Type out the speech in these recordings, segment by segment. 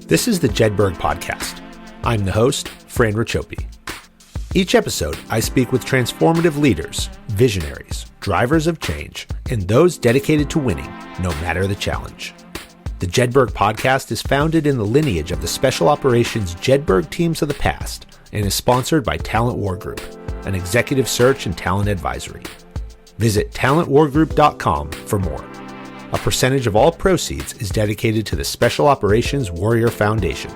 This is the Jedburgh podcast. I'm the host, Fran Racioppi. Each episode, I speak with transformative leaders, visionaries, drivers of change, and those dedicated to winning, no matter the challenge. The Jedburgh podcast is founded in the lineage of the Special Operations Jedburgh teams of the past and is sponsored by Talent War Group, an executive search and talent advisory. Visit talentwargroup.com for more. A percentage of all proceeds is dedicated to the Special Operations Warrior Foundation.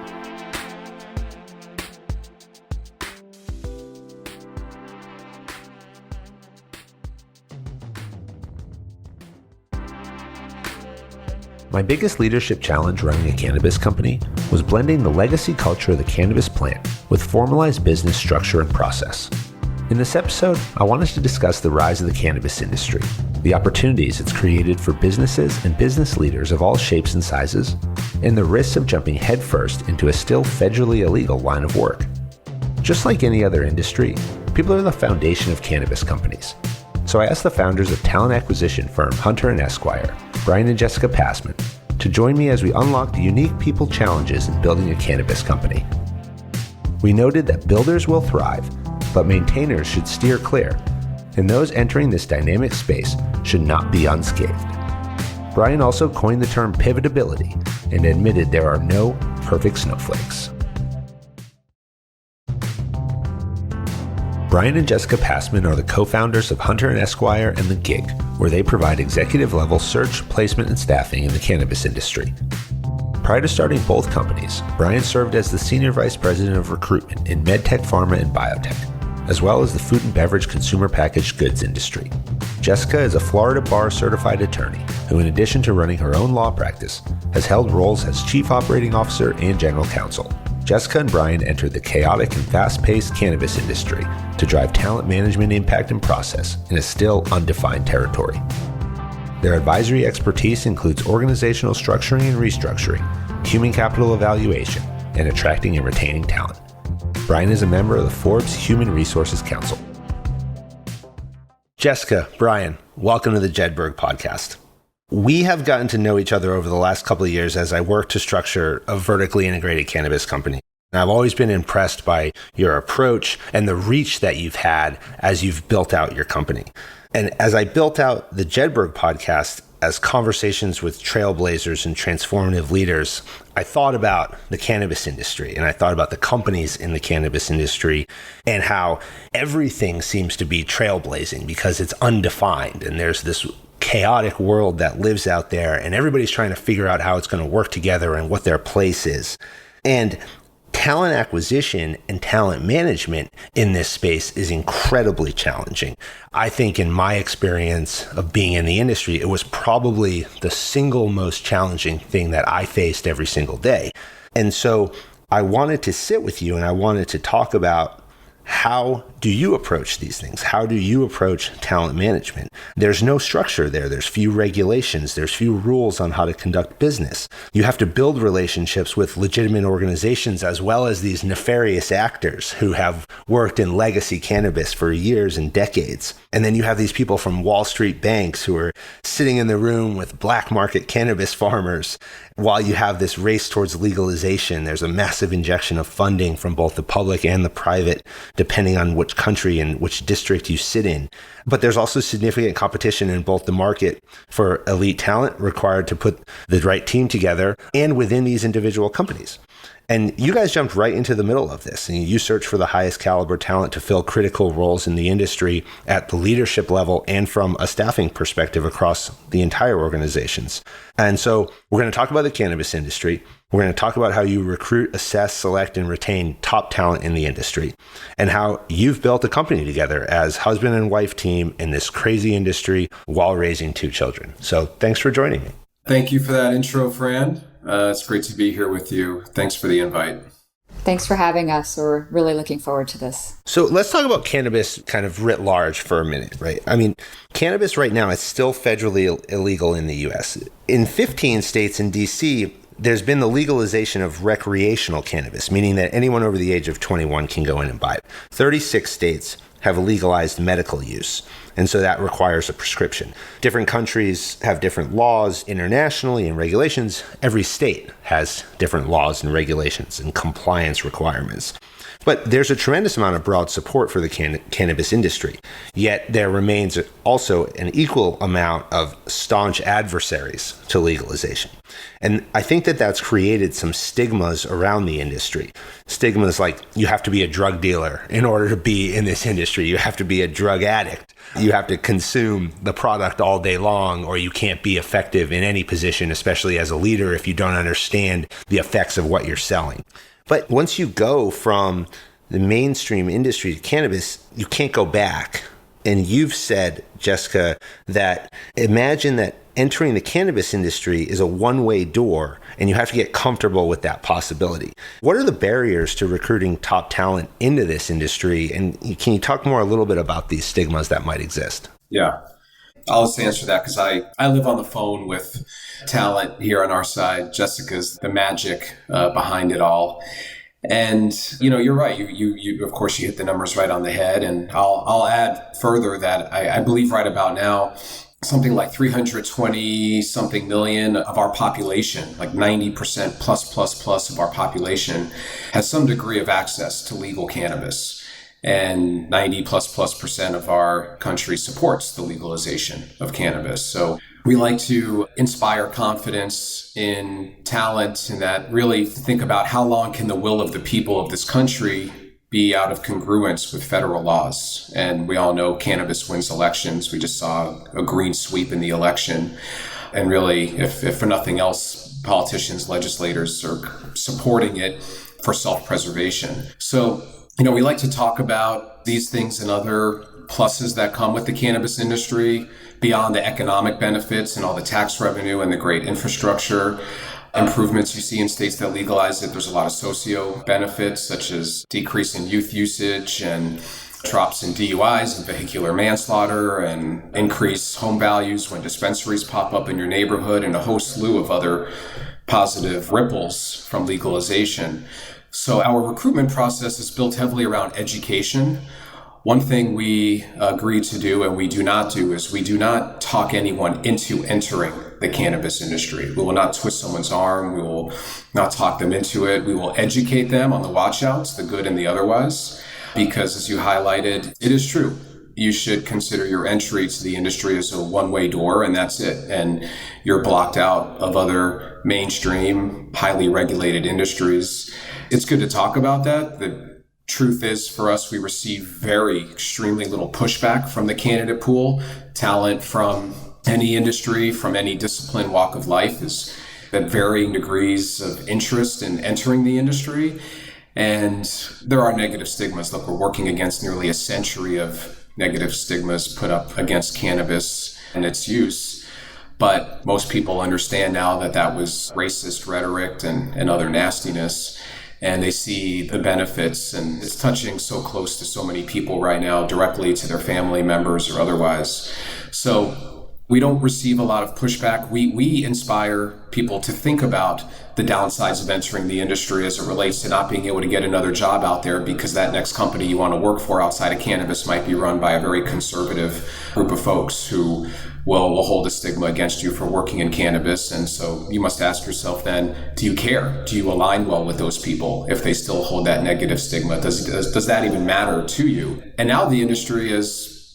My biggest leadership challenge running a cannabis company was blending the legacy culture of the cannabis plant with formalized business structure and process. In this episode, I wanted to discuss the rise of the cannabis industry, the opportunities it's created for businesses and business leaders of all shapes and sizes, and the risks of jumping headfirst into a still federally illegal line of work. Just like any other industry, people are the foundation of cannabis companies. So I asked the founders of talent acquisition firm Hunter Esquire, Bryan and Jessica Passman, to join me as we unlock the unique people challenges in building a cannabis company. We noted that builders will thrive, but maintainers should steer clear, and those entering this dynamic space should not be unscathed. Bryan also coined the term pivotability and admitted there are no perfect snowflakes. Bryan and Jessica Passman are the co-founders of Hunter Esquire and The Gig, where they provide executive-level search, placement, and staffing in the cannabis industry. Prior to starting both companies, Bryan served as the Senior Vice President of Recruitment in MedTech, Pharma, and Biotech, as well as the food and beverage consumer packaged goods industry. Jessica is a Florida Bar certified attorney who, in addition to running her own law practice, has held roles as Chief Operating Officer and General Counsel. Jessica and Bryan entered the chaotic and fast-paced cannabis industry to drive talent management impact and process in a still undefined territory. Their advisory expertise includes organizational structuring and restructuring, human capital evaluation, and attracting and retaining talent. Bryan is a member of the Forbes Human Resources Council. Jessica, Bryan, welcome to the Jedburgh podcast. We have gotten to know each other over the last couple of years as I work to structure a vertically integrated cannabis company. And I've always been impressed by your approach and the reach that you've had as you've built out your company. And as I built out the Jedburgh podcast as conversations with trailblazers and transformative leaders, I thought about the cannabis industry and I thought about the companies in the cannabis industry and how everything seems to be trailblazing because it's undefined and there's this chaotic world that lives out there and everybody's trying to figure out how it's going to work together and what their place is. And talent acquisition and talent management in this space is incredibly challenging. I think in my experience of being in the industry, it was probably the single most challenging thing that I faced every single day. And so I wanted to sit with you and I wanted to talk about how do you approach these things? How do you approach talent management? There's no structure there. There's few regulations. There's few rules on how to conduct business. You have to build relationships with legitimate organizations as well as these nefarious actors who have worked in legacy cannabis for years and decades. And then you have these people from Wall Street banks who are sitting in the room with black market cannabis farmers while you have this race towards legalization. There's a massive injection of funding from both the public and the private, depending on which country and which district you sit in. But there's also significant competition in both the market for elite talent required to put the right team together and within these individual companies. And you guys jumped right into the middle of this. And you search for the highest caliber talent to fill critical roles in the industry at the leadership level and from a staffing perspective across the entire organizations. And so we're going to talk about the cannabis industry. We're going to talk about how you recruit, assess, select, and retain top talent in the industry and how you've built a company together as husband and wife team in this crazy industry while raising 2 children. So thanks for joining me. Thank you for that intro, Fran. It's great to be here with you. Thanks for the invite. Thanks for having us. We're really looking forward to this. So let's talk about cannabis kind of writ large for a minute, right? I mean, cannabis right now is still federally illegal in the U.S. In 15 states in D.C., there's been the legalization of recreational cannabis, meaning that anyone over the age of 21 can go in and buy it. 36 states have legalized medical use. And so that requires a prescription. Different countries have different laws internationally and regulations. Every state has different laws and regulations and compliance requirements. But there's a tremendous amount of broad support for the cannabis industry. Yet there remains also an equal amount of staunch adversaries to legalization. And I think that that's created some stigmas around the industry. Stigmas like you have to be a drug dealer in order to be in this industry. You have to be a drug addict. You have to consume the product all day long, or you can't be effective in any position, especially as a leader, if you don't understand the effects of what you're selling. But once you go from the mainstream industry to cannabis, you can't go back. And you've said, Jessica, that imagine that entering the cannabis industry is a one-way door, and you have to get comfortable with that possibility. What are the barriers to recruiting top talent into this industry? And can you talk more a little bit about these stigmas that might exist? Yeah, I'll just answer that because I live on the phone with talent here on our side. Jessica's the magic behind it all. And, you're right. You of course, you hit the numbers right on the head. And I'll add further that I believe right about now, something like 320 something million of our population, like 90% plus of our population has some degree of access to legal cannabis. And 90 plus percent of our country supports the legalization of cannabis. So we like to inspire confidence in talent and that really think about how long can the will of the people of this country be out of congruence with federal laws. And we all know cannabis wins elections. We just saw a green sweep in the election. And really, if for nothing else, politicians, legislators are supporting it for self-preservation. So, we like to talk about these things and other pluses that come with the cannabis industry beyond the economic benefits and all the tax revenue and the great infrastructure improvements you see in states that legalize it. There's a lot of socio benefits, such as decrease in youth usage and drops in DUIs and vehicular manslaughter and increase home values when dispensaries pop up in your neighborhood and a whole slew of other positive ripples from legalization. So our recruitment process is built heavily around education. One thing we agree to do and we do not do is we do not talk anyone into entering the cannabis industry. We will not twist someone's arm. We will not talk them into it. We will educate them on the watch outs, the good and the otherwise, because as you highlighted, it is true. You should consider your entry to the industry as a one-way door, and that's it. And you're blocked out of other mainstream, highly regulated industries. It's good to talk about that. The truth is, for us, we receive extremely little pushback from the candidate pool. Talent from any industry, from any discipline, walk of life is at varying degrees of interest in entering the industry. And there are negative stigmas. Look, we're working against nearly a century of negative stigmas put up against cannabis and its use. But most people understand now that that was racist rhetoric and other nastiness. And they see the benefits, and it's touching so close to so many people right now, directly to their family members or otherwise. So we don't receive a lot of pushback. We inspire people to think about the downsides of entering the industry as it relates to not being able to get another job out there, because that next company you want to work for outside of cannabis might be run by a very conservative group of folks who will hold a stigma against you for working in cannabis. And so you must ask yourself then, do you care? Do you align well with those people if they still hold that negative stigma? Does that even matter to you? And now the industry has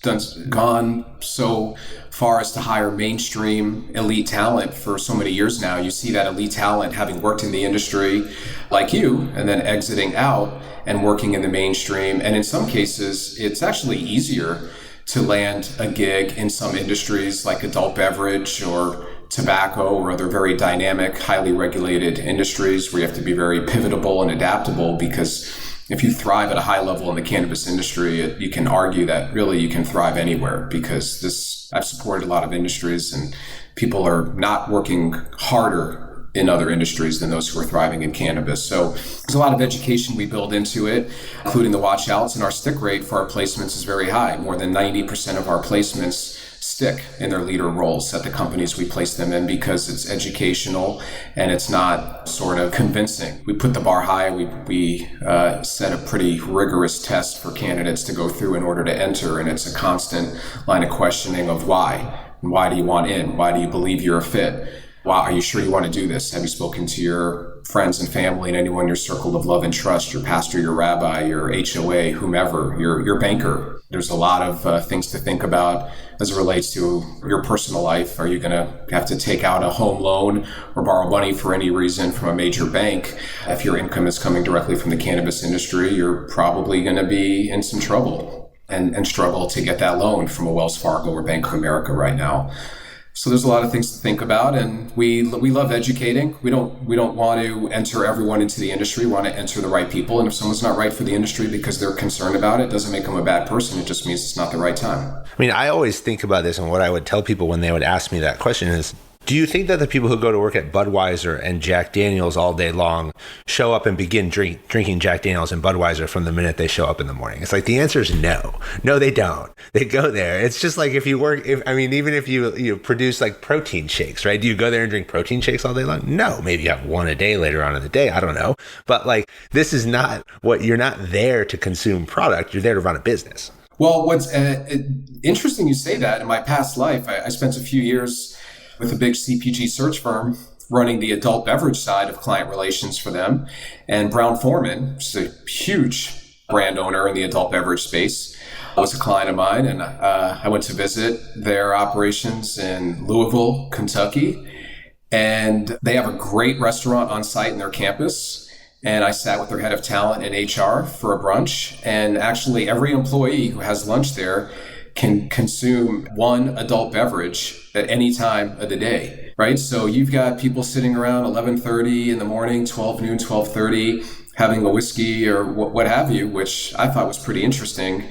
gone so far as to hire mainstream elite talent for so many years now. You see that elite talent having worked in the industry like you and then exiting out and working in the mainstream. And in some cases, it's actually easier to land a gig in some industries like adult beverage or tobacco or other very dynamic, highly regulated industries where you have to be very pivotable and adaptable, because if you thrive at a high level in the cannabis industry, you can argue that really you can thrive anywhere, because I've supported a lot of industries and people are not working harder in other industries than those who are thriving in cannabis. So there's a lot of education we build into it, including the watch outs, and our stick rate for our placements is very high. More than 90% of our placements stick in their leader roles at the companies we place them in because it's educational and it's not sort of convincing. We put the bar high. We set a pretty rigorous test for candidates to go through in order to enter, and it's a constant line of questioning of why. Why do you want in? Why do you believe you're a fit? Why are you sure you want to do this? Have you spoken to your friends and family and anyone in your circle of love and trust, your pastor, your rabbi, your HOA, whomever, your banker? There's a lot of things to think about as it relates to your personal life. Are you going to have to take out a home loan or borrow money for any reason from a major bank? If your income is coming directly from the cannabis industry, you're probably going to be in some trouble and struggle to get that loan from a Wells Fargo or Bank of America right now. So there's a lot of things to think about, and we love educating. We don't want to enter everyone into the industry. We want to enter the right people, and if someone's not right for the industry because they're concerned about it, doesn't make them a bad person. It just means it's not the right time. I mean, I always think about this, and what I would tell people when they would ask me that question is, do you think that the people who go to work at Budweiser and Jack Daniels all day long show up and begin drinking Jack Daniels and Budweiser from the minute they show up in the morning? It's like, the answer is no. No, they don't. They go there. It's just like if you work, even if you produce like protein shakes, right? Do you go there and drink protein shakes all day long? No. Maybe you have one a day later on in the day. I don't know. But like, this is not what, you're not there to consume product. You're there to run a business. Well, what's interesting you say that. In my past life, I spent a few years with a big CPG search firm running the adult beverage side of client relations for them. And Brown-Forman, which is a huge brand owner in the adult beverage space, was a client of mine. And I went to visit their operations in Louisville, Kentucky. And they have a great restaurant on site in their campus. And I sat with their head of talent and HR for a brunch. And actually every employee who has lunch there can consume one adult beverage at any time of the day, right? So you've got people sitting around 11:30 in the morning, 12 noon, 12:30, having a whiskey or what have you, which I thought was pretty interesting.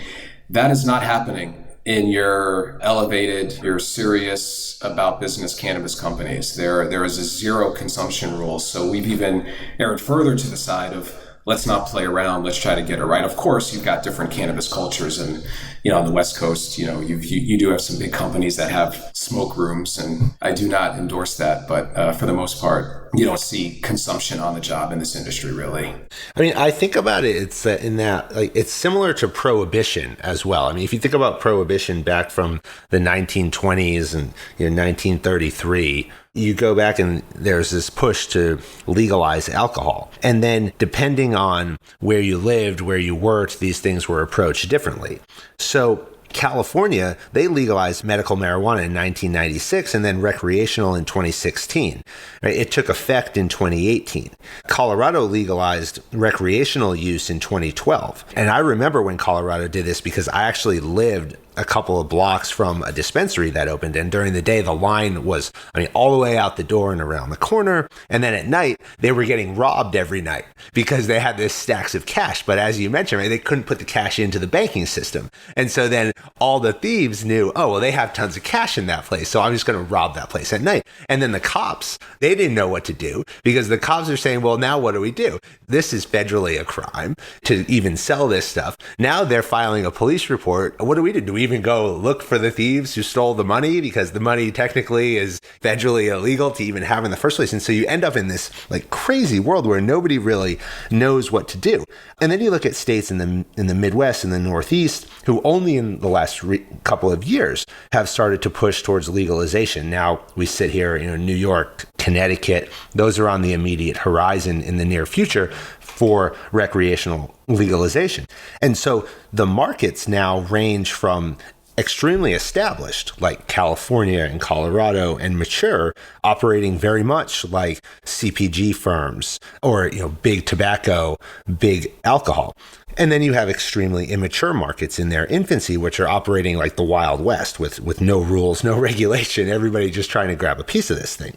That is not happening in your elevated, your serious about business cannabis companies. There is a zero consumption rule. So we've even erred further to the side of, let's not play around. Let's try to get it right. Of course, you've got different cannabis cultures, and on the West Coast, you do have some big companies that have smoke rooms, and I do not endorse that. But for the most part, you don't see consumption on the job in this industry, really. I mean, I think about it. It's in that like it's similar to prohibition as well. I mean, if you think about prohibition back from the 1920s and 1933. You go back and there's this push to legalize alcohol. And then depending on where you lived, where you worked, these things were approached differently. So California, they legalized medical marijuana in 1996 and then recreational in 2016. Right? It took effect in 2018. Colorado legalized recreational use in 2012. And I remember when Colorado did this because I actually lived a couple of blocks from a dispensary that opened. And during the day, the line was, all the way out the door and around the corner. And then at night, they were getting robbed every night because they had this stacks of cash. But as you mentioned, right, they couldn't put the cash into the banking system. And so then all the thieves knew, they have tons of cash in that place. So I'm just going to rob that place at night. And then the cops, they didn't know what to do because the cops are saying, well, now what do we do? This is federally a crime to even sell this stuff. Now they're filing a police report. What do we do? Do we even go look for the thieves who stole the money because the money technically is federally illegal to even have in the first place? And so you end up in this like crazy world where nobody really knows what to do. And then you look at states in the Midwest and the Northeast who only in the last couple of years have started to push towards legalization. Now we sit here, New York, Connecticut, those are on the immediate horizon in the near future for recreational legalization. And so the markets now range from extremely established, like California and Colorado, and mature, operating very much like CPG firms or, big tobacco, big alcohol. And then you have extremely immature markets in their infancy, which are operating like the Wild West with no rules, no regulation, everybody just trying to grab a piece of this thing.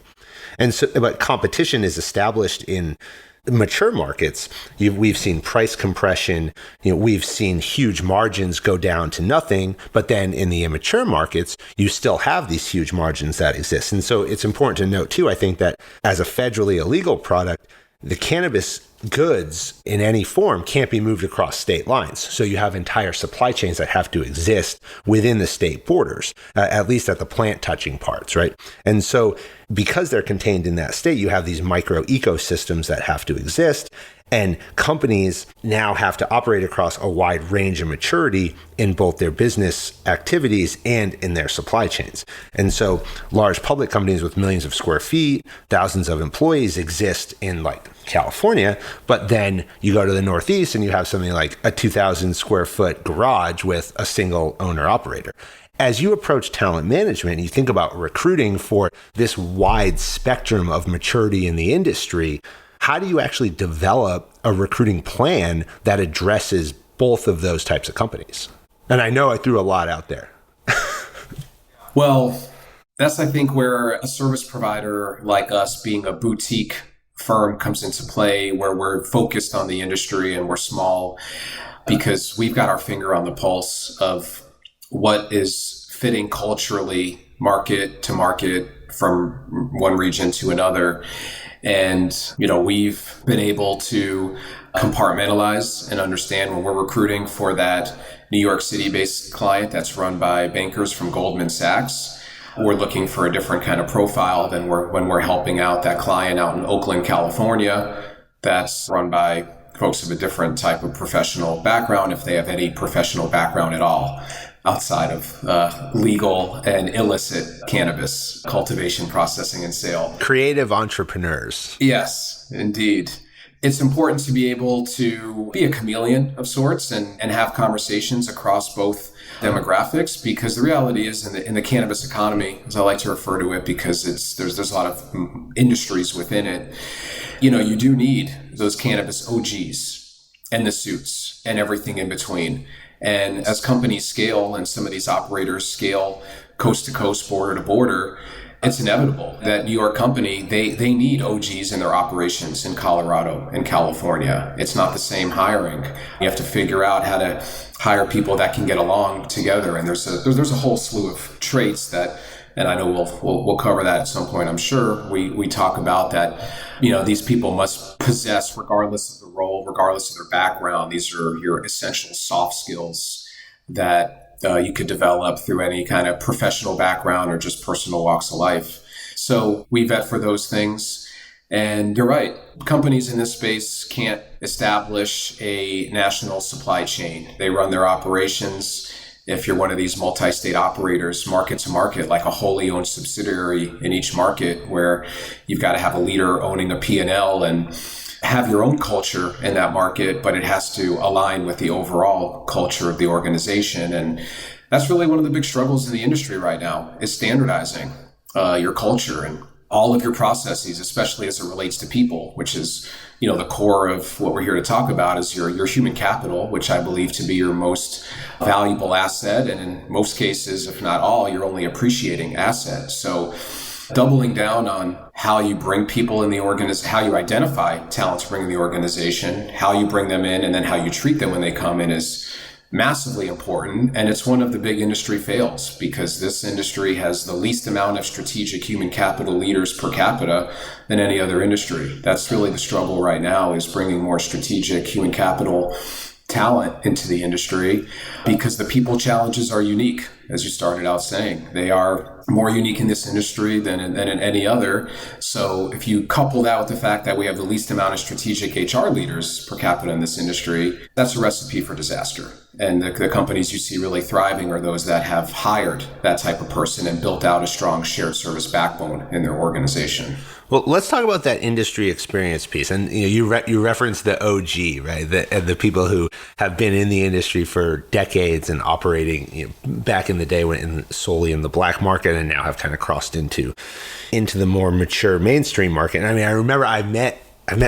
And so, but competition is established in mature markets. We've seen price compression, we've seen huge margins go down to nothing, but then in the immature markets, you still have these huge margins that exist. And so it's important to note too, I think that as a federally illegal product, the cannabis goods in any form can't be moved across state lines. So you have entire supply chains that have to exist within the state borders, at least at the plant touching parts, right? And so because they're contained in that state, you have these micro ecosystems that have to exist. And companies now have to operate across a wide range of maturity in both their business activities and in their supply chains. And so large public companies with millions of square feet, thousands of employees exist in like California, but then you go to the Northeast and you have something like a 2,000 square foot garage with a single owner operator. As you approach talent management, you think about recruiting for this wide spectrum of maturity in the industry. How do you actually develop a recruiting plan that addresses both of those types of companies? And I know I threw a lot out there. Well, that's, I think, where a service provider like us, being a boutique firm, comes into play, where we're focused on the industry and we're small because we've got our finger on the pulse of what is fitting culturally, market to market, from one region to another. And, we've been able to compartmentalize and understand when we're recruiting for that New York City-based client that's run by bankers from Goldman Sachs. We're looking for a different kind of profile than when we're helping out that client out in Oakland, California, that's run by folks of a different type of professional background, if they have any professional background at all, outside of legal and illicit cannabis cultivation, processing, and sale. Creative entrepreneurs. Yes, indeed. It's important to be able to be a chameleon of sorts and have conversations across both demographics, because the reality is in the cannabis economy, as I like to refer to it, because there's a lot of industries within it, you do need those cannabis OGs and the suits and everything in between. And as companies scale and some of these operators scale coast to coast, border to border, it's inevitable that New York company, they need OGs in their operations in Colorado and California. It's not the same hiring. You have to figure out how to hire people that can get along together. And there's a whole slew of traits that, and I know we'll cover that at some point, I'm sure. We talk about that, these people must possess, regardless of the role, regardless of their background. These are your essential soft skills that you could develop through any kind of professional background or just personal walks of life. So we vet for those things. And you're right, companies in this space can't establish a national supply chain. They run their operations, if you're one of these multi-state operators, market to market, like a wholly owned subsidiary in each market, where you've got to have a leader owning a P&L and have your own culture in that market, but it has to align with the overall culture of the organization. And that's really one of the big struggles in the industry right now, is standardizing your culture and all of your processes, especially as it relates to people, which is, the core of what we're here to talk about, is your human capital, which I believe to be your most valuable asset. And in most cases, if not all, your only appreciating asset. So doubling down on how you bring people in the organization, how you identify talent to bring in the organization, how you bring them in, and then how you treat them when they come in is massively important. And it's one of the big industry fails, because this industry has the least amount of strategic human capital leaders per capita than any other industry. That's really the struggle right now, is bringing more strategic human capital talent into the industry, because the people challenges are unique, as you started out saying. They are more unique in this industry than in any other. So if you couple that with the fact that we have the least amount of strategic HR leaders per capita in this industry, that's a recipe for disaster. And the companies you see really thriving are those that have hired that type of person and built out a strong shared service backbone in their organization. Well, let's talk about that industry experience piece. And you referenced the OG, right? The people who have been in the industry for decades and operating back in the day solely in the black market, and now have kind of crossed into the more mature mainstream market. And I mean, I remember I met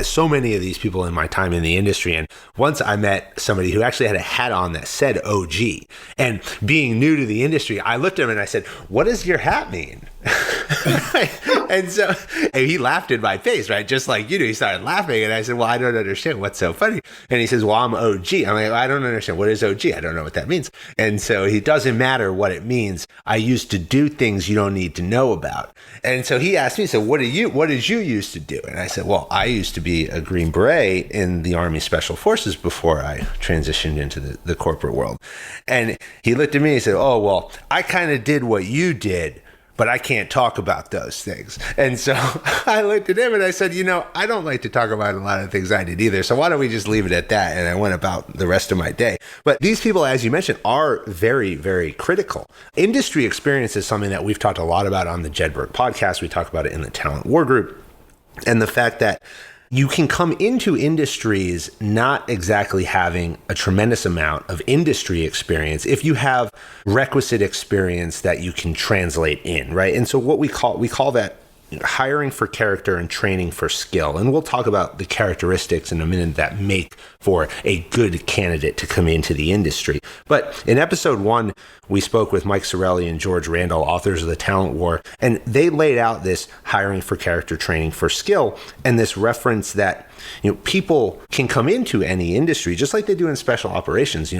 so many of these people in my time in the industry. And once I met somebody who actually had a hat on that said OG. And being new to the industry, I looked at him and I said, "What does your hat mean?" And so and he laughed in my face, right? Just like you do. He started laughing. And I said, well, I don't understand. What's so funny? And he says, well, I'm OG. I'm like, I don't understand. What is OG? I don't know what that means. And so he doesn't matter what it means. I used to do things you don't need to know about. And so he asked me, so what did you used to do? And I said, well, I used to be a Green Beret in the Army Special Forces before I transitioned into the corporate world. And he looked at me and he said, oh, well, I kind of did what you did, but I can't talk about those things. And so I looked at him and I said, I don't like to talk about a lot of things I did either. So why don't we just leave it at that? And I went about the rest of my day. But these people, as you mentioned, are very, very critical. Industry experience is something that we've talked a lot about on the Jedburgh podcast. We talk about it in the Talent War Group. And the fact that you can come into industries not exactly having a tremendous amount of industry experience if you have requisite experience that you can translate in, right? And so what we call that hiring for character and training for skill. And we'll talk about the characteristics in a minute that make for a good candidate to come into the industry. But in episode 1, we spoke with Mike Sorelli and George Randall, authors of The Talent War, and they laid out this hiring for character, training for skill, and this reference that people can come into any industry just like they do in special operations.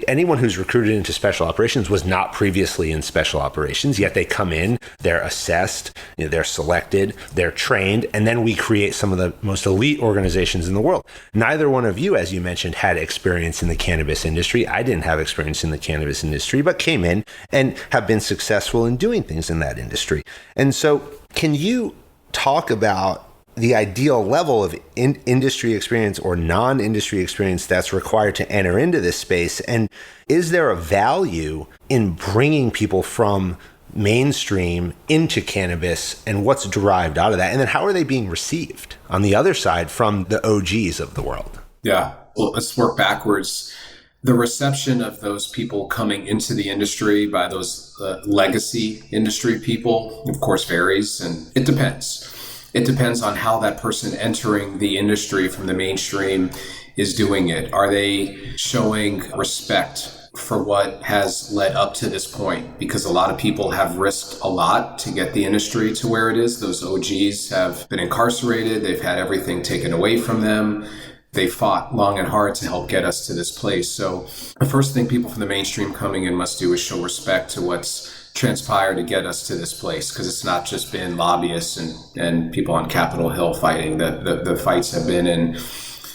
Anyone who's recruited into special operations was not previously in special operations, yet they come in, they're assessed, they're selected, they're trained, and then we create some of the most elite organizations in the world. Neither one of you, as you mentioned, had experience in the cannabis industry. I didn't have experience in the cannabis industry, but came in and have been successful in doing things in that industry. And so can you talk about the ideal level of industry experience or non-industry experience that's required to enter into this space? And is there a value in bringing people from mainstream into cannabis, and what's derived out of that? And then how are they being received on the other side from the OGs of the world? Yeah. Well, let's work backwards. The reception of those people coming into the industry by those legacy industry people, of course, varies, and it depends. It depends on how that person entering the industry from the mainstream is doing it. Are they showing respect for what has led up to this point? Because a lot of people have risked a lot to get the industry to where it is. Those OGs have been incarcerated. They've had everything taken away from them. They fought long and hard to help get us to this place. So the first thing people from the mainstream coming in must do is show respect to what's transpired to get us to this place, because it's not just been lobbyists and people on Capitol Hill fighting. The fights have been in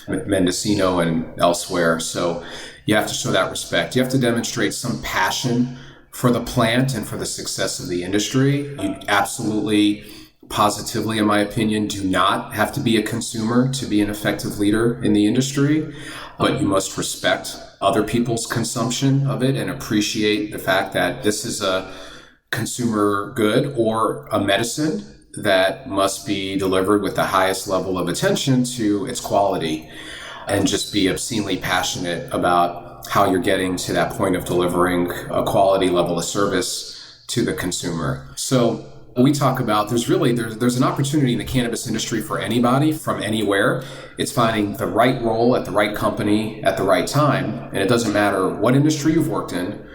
Mendocino and elsewhere. So you have to show that respect. You have to demonstrate some passion for the plant and for the success of the industry. You absolutely, positively, in my opinion, do not have to be a consumer to be an effective leader in the industry, but you must respect other people's consumption of it and appreciate the fact that this is a consumer good or a medicine that must be delivered with the highest level of attention to its quality, and just be obscenely passionate about how you're getting to that point of delivering a quality level of service to the consumer. So we talk about there's an opportunity in the cannabis industry for anybody from anywhere. It's finding the right role at the right company at the right time. And it doesn't matter what industry you've worked in,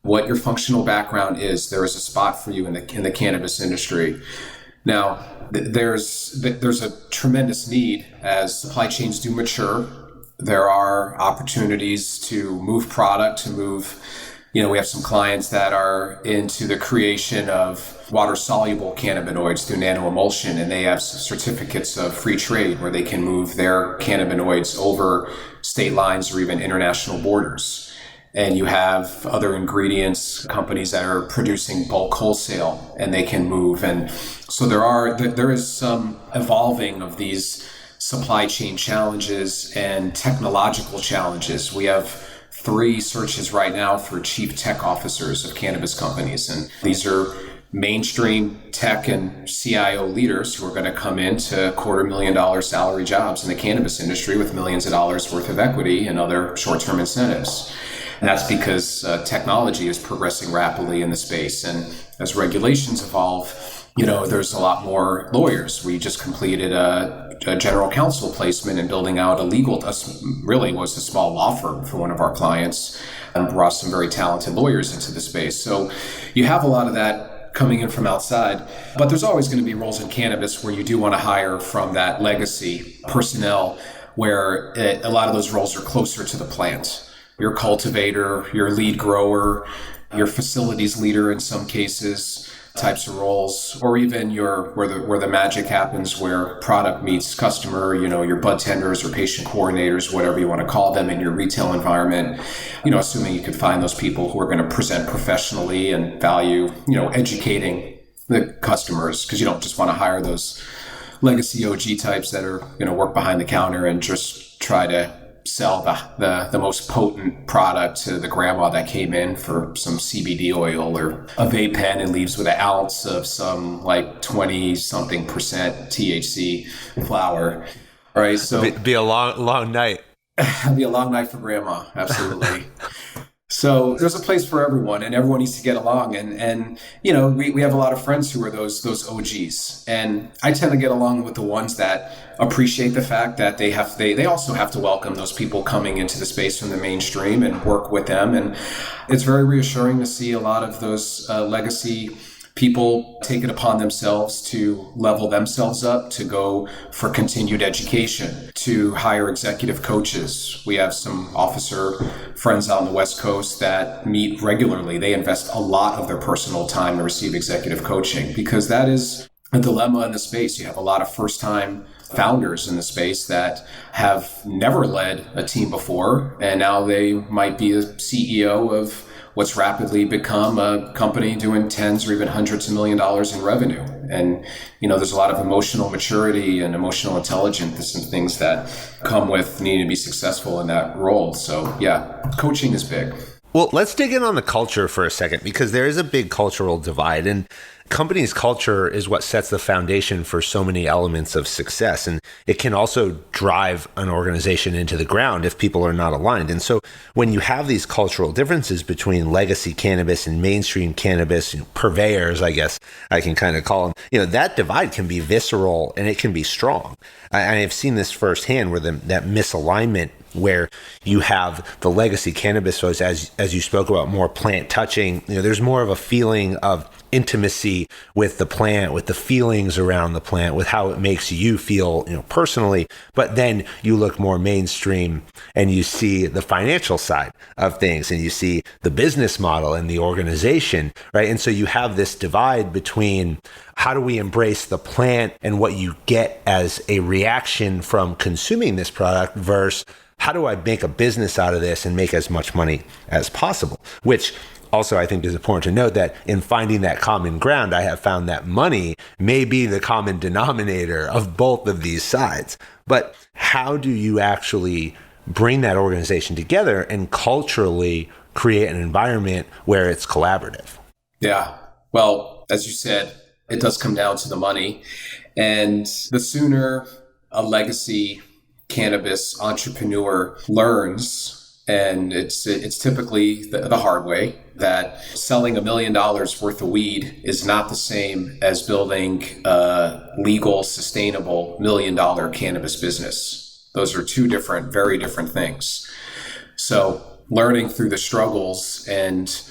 what your functional background is, there is a spot for you in the cannabis industry. Now, there's a tremendous need as supply chains do mature. There are opportunities to move product, to move, we have some clients that are into the creation of water-soluble cannabinoids through nanoemulsion, and they have certificates of free trade where they can move their cannabinoids over state lines or even international borders. And you have other ingredients, companies that are producing bulk wholesale, and they can move. And so there is some evolving of these supply chain challenges and technological challenges. We have 3 searches right now for chief tech officers of cannabis companies. And these are mainstream tech and CIO leaders who are going to come into $250,000 salary jobs in the cannabis industry with millions of dollars worth of equity and other short-term incentives. And that's because technology is progressing rapidly in the space. And as regulations evolve, there's a lot more lawyers. We just completed a general counsel placement and building out really was a small law firm for one of our clients, and brought some very talented lawyers into the space. So you have a lot of that coming in from outside. But there's always going to be roles in cannabis where you do want to hire from that legacy personnel, where a lot of those roles are closer to the plant. Your cultivator, your lead grower, your facilities leader in some cases, types of roles, or even where the magic happens, where product meets customer, your bud tenders or patient coordinators, whatever you want to call them in your retail environment, assuming you can find those people who are going to present professionally and value, educating the customers, because you don't just want to hire those legacy OG types that are going to work behind the counter and just try to sell the most potent product to the grandma that came in for some CBD oil or a vape pen and leaves with an ounce of some 20-something percent THC flower. All right, so be a long night. Be a long night for grandma, absolutely. So there's a place for everyone, and everyone needs to get along. And we have a lot of friends who are those OGs, and I tend to get along with the ones that appreciate the fact that they also have to welcome those people coming into the space from the mainstream and work with them. And it's very reassuring to see a lot of those legacy people take it upon themselves to level themselves up, to go for continued education, to hire executive coaches. We have some officer friends out on the West Coast that meet regularly. They invest a lot of their personal time to receive executive coaching, because that is a dilemma in the space. You have a lot of first-time founders in the space that have never led a team before, and now they might be a CEO of what's rapidly become a company doing tens or even hundreds of $millions in revenue. And, there's a lot of emotional maturity and emotional intelligence and things that come with needing to be successful in that role. So yeah, coaching is big. Well, let's dig in on the culture for a second, because there is a big cultural divide, and company's culture is what sets the foundation for so many elements of success. And it can also drive an organization into the ground if people are not aligned. And so when you have these cultural differences between legacy cannabis and mainstream cannabis, purveyors, I guess I can kind of call them, that divide can be visceral and it can be strong. I have seen this firsthand, where that misalignment, where you have the legacy cannabis folks, as you spoke about, more plant touching, there's more of a feeling of intimacy with the plant, with the feelings around the plant, with how it makes you feel, personally. But then you look more mainstream and you see the financial side of things, and you see the business model and the organization, right? And so you have this divide between how do we embrace the plant and what you get as a reaction from consuming this product versus how do I make a business out of this and make as much money as possible? Which also, I think is important to note that in finding that common ground, I have found that money may be the common denominator of both of these sides. But how do you actually bring that organization together and culturally create an environment where it's collaborative? Yeah. Well, as you said, it does come down to the money. And the sooner a legacy cannabis entrepreneur learns, and it's typically the hard way, that selling $1 million worth of weed is not the same as building a legal, sustainable $1 million cannabis business. Those are two very different things. So learning through the struggles and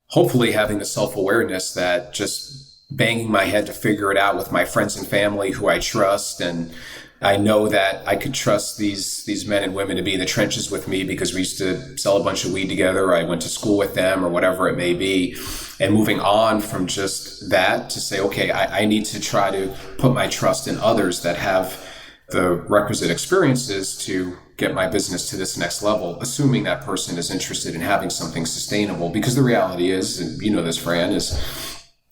hopefully having the self-awareness that just banging my head to figure it out with my friends and family who I trust, and I know that I could trust these men and women to be in the trenches with me because we used to sell a bunch of weed together. I went to school with them or whatever it may be. And moving on from just that to say, okay, I need to try to put my trust in others that have the requisite experiences to get my business to this next level, assuming that person is interested in having something sustainable. Because the reality is, and you know this, Fran, is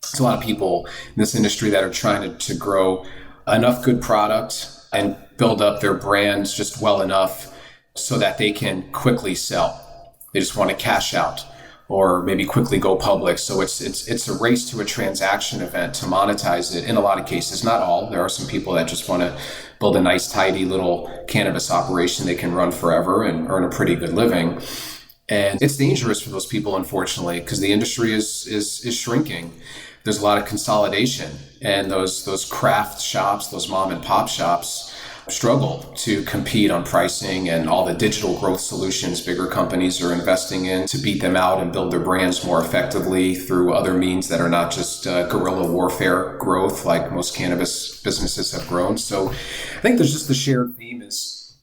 there's a lot of people in this industry that are trying to grow enough good product and build up their brands just well enough so that they can quickly sell. They just want to cash out or maybe quickly go public. So it's a race to a transaction event to monetize it in a lot of cases, not all. There are some people that just want to build a nice, tidy little cannabis operation they can run forever and earn a pretty good living. And it's dangerous for those people, unfortunately, because the industry is shrinking. There's a lot of consolidation, and those craft shops, those mom and pop shops struggle to compete on pricing and all the digital growth solutions bigger companies are investing in to beat them out and build their brands more effectively through other means that are not just guerrilla warfare growth like most cannabis businesses have grown. So I think there's just the shared theme is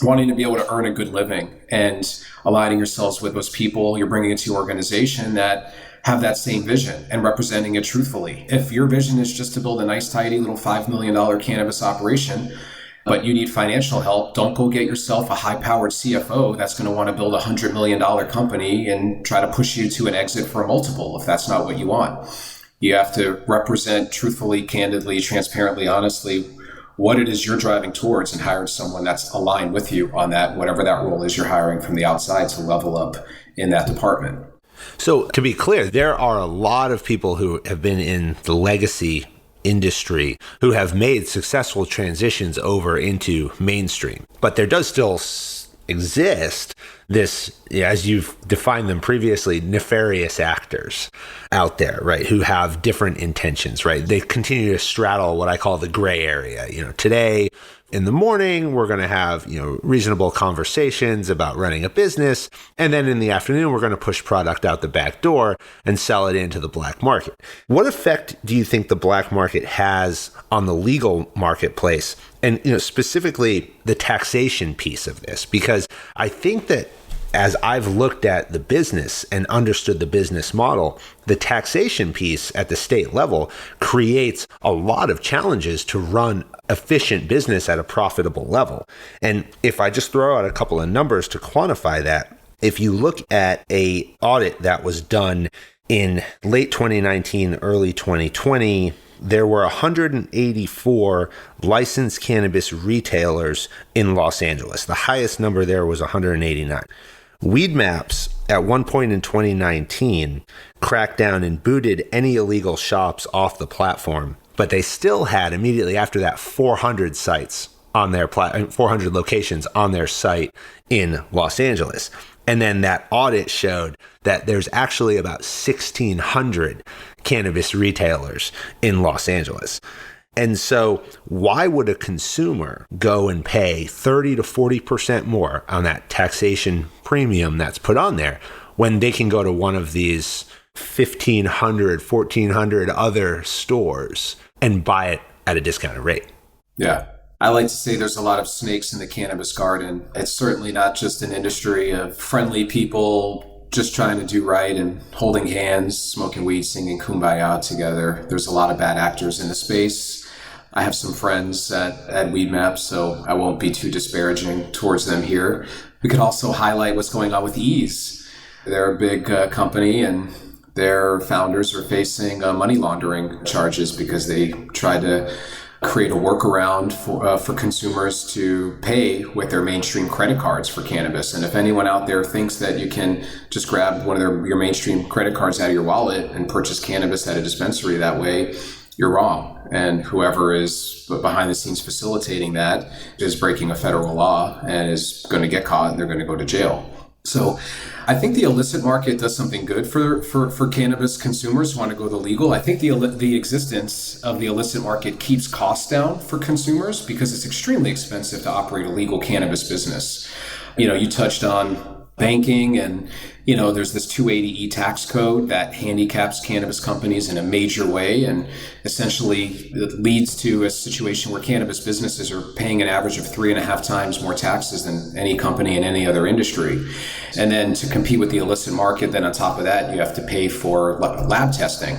wanting to be able to earn a good living and aligning yourselves with those people you're bringing into your organization that have that same vision and representing it truthfully. If your vision is just to build a nice, tidy little $5 million cannabis operation, but you need financial help, don't go get yourself a high-powered CFO that's going to want to build a $100 million company and try to push you to an exit for a multiple if that's not what you want. You have to represent truthfully, candidly, transparently, honestly, what it is you're driving towards and hire someone that's aligned with you on that, whatever that role is you're hiring from the outside to level up in that department. So to be clear, there are a lot of people who have been in the legacy industry who have made successful transitions over into mainstream, but there does still exist this, as you've defined them previously, nefarious actors out there, right, who have different intentions, right? They continue to straddle what I call the gray area. Today in the morning, we're going to have, reasonable conversations about running a business. And then in the afternoon, we're going to push product out the back door and sell it into the black market. What effect do you think the black market has on the legal marketplace? And, specifically the taxation piece of this, because I think that as I've looked at the business and understood the business model, the taxation piece at the state level creates a lot of challenges to run efficient business at a profitable level. And if I just throw out a couple of numbers to quantify that, if you look at an audit that was done in late 2019, early 2020, there were 184 licensed cannabis retailers in Los Angeles. The highest number there was 189. Weedmaps at one point in 2019 cracked down and booted any illegal shops off the platform, but they still had immediately after that 400 sites on their 400 locations on their site in Los Angeles. And then that audit showed that there's actually about 1,600 cannabis retailers in Los Angeles. And so why would a consumer go and pay 30 to 40% more on that taxation premium that's put on there when they can go to one of these 1,500, 1,400 other stores and buy it at a discounted rate? Yeah. I like to say there's a lot of snakes in the cannabis garden. It's certainly not just an industry of friendly people just trying to do right and holding hands, smoking weed, singing Kumbaya together. There's a lot of bad actors in the space. I have some friends at Weedmaps, so I won't be too disparaging towards them here. We could also highlight what's going on with Ease. They're a big company, and their founders are facing money laundering charges because they tried to create a workaround for consumers to pay with their mainstream credit cards for cannabis. And if anyone out there thinks that you can just grab one of your mainstream credit cards out of your wallet and purchase cannabis at a dispensary that way, you're wrong. And whoever is behind the scenes facilitating that is breaking a federal law and is going to get caught and they're going to go to jail. So I think the illicit market does something good for cannabis consumers who want to go the legal. I think the existence of the illicit market keeps costs down for consumers because it's extremely expensive to operate a legal cannabis business. You touched on banking and, there's this 280E tax code that handicaps cannabis companies in a major way. And essentially it leads to a situation where cannabis businesses are paying an average of 3.5 times more taxes than any company in any other industry. And then to compete with the illicit market, then on top of that, you have to pay for lab testing.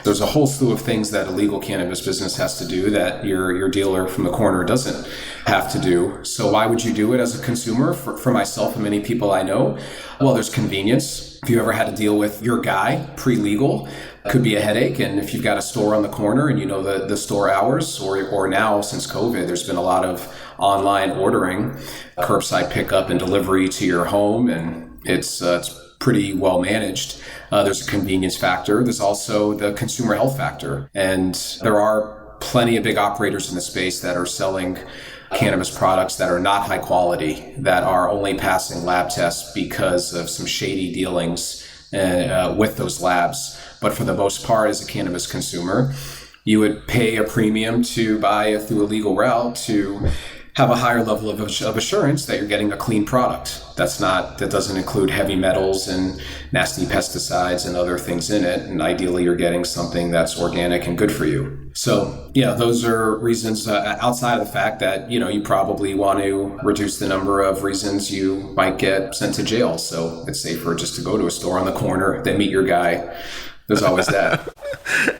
There's a whole slew of things that a legal cannabis business has to do that your dealer from the corner doesn't have to do. So why would you do it as a consumer? For myself and many people I know, well, there's convenience. If you ever had to deal with your guy pre-legal, could be a headache. And if you've got a store on the corner and you know the store hours, or now since COVID, there's been a lot of online ordering, curbside pickup and delivery to your home, and it's pretty well managed. There's a convenience factor. There's also the consumer health factor. And there are plenty of big operators in the space that are selling cannabis products that are not high quality, that are only passing lab tests because of some shady dealings with those labs. But for the most part, as a cannabis consumer, you would pay a premium to buy through a legal route to have a higher level of assurance that you're getting a clean product. That doesn't include heavy metals and nasty pesticides and other things in it. And ideally, you're getting something that's organic and good for you. So, yeah, those are reasons outside of the fact that, you probably want to reduce the number of reasons you might get sent to jail. So it's safer just to go to a store on the corner than meet your guy. There's always that.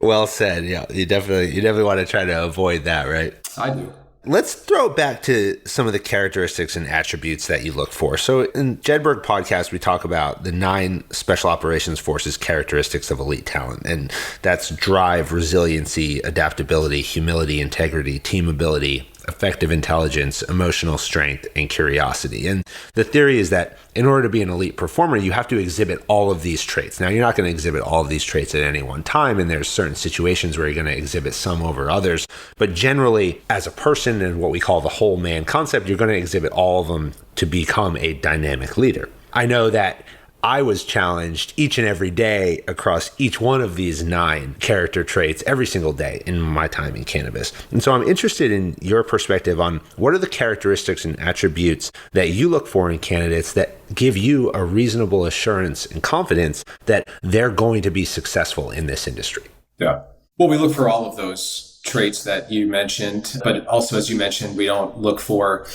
Well said. Yeah, you definitely want to try to avoid that, right? I do. Let's throw it back to some of the characteristics and attributes that you look for. So in Jedburgh podcast, we talk about the 9 Special Operations Forces characteristics of elite talent. And that's drive, resiliency, adaptability, humility, integrity, team ability, effective intelligence, emotional strength, and curiosity. And the theory is that in order to be an elite performer, you have to exhibit all of these traits. Now, you're not going to exhibit all of these traits at any one time, and there's certain situations where you're going to exhibit some over others. But generally, as a person and what we call the whole man concept, you're going to exhibit all of them to become a dynamic leader. I know that I was challenged each and every day across each one of these 9 character traits every single day in my time in cannabis. And so I'm interested in your perspective on what are the characteristics and attributes that you look for in candidates that give you a reasonable assurance and confidence that they're going to be successful in this industry. Yeah. Well, we look for all of those traits that you mentioned, but also, as you mentioned, we don't look for,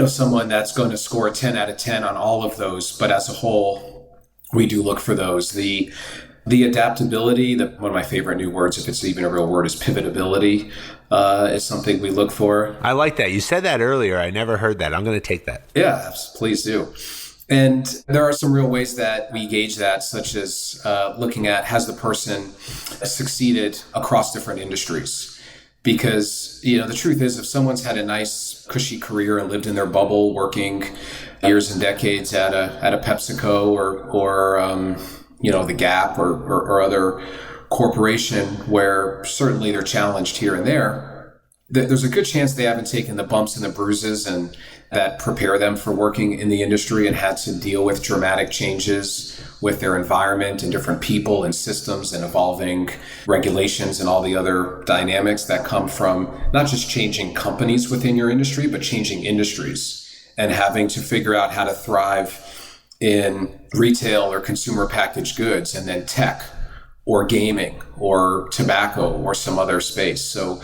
someone that's going to score a 10 out of 10 on all of those, but as a whole, we do look for those. The adaptability, one of my favorite new words, if it's even a real word, is pivotability, is something we look for. I like that. You said that earlier. I never heard that. I'm going to take that. Yeah, please do. And there are some real ways that we gauge that, such as looking at, has the person succeeded across different industries? Because, the truth is, if someone's had a nice, cushy career and lived in their bubble working years and decades at a PepsiCo or the Gap or other corporation where certainly they're challenged here and there, there's a good chance they haven't taken the bumps and the bruises and that prepare them for working in the industry and had to deal with dramatic changes with their environment and different people and systems and evolving regulations and all the other dynamics that come from not just changing companies within your industry, but changing industries and having to figure out how to thrive in retail or consumer packaged goods and then tech or gaming or tobacco or some other space. So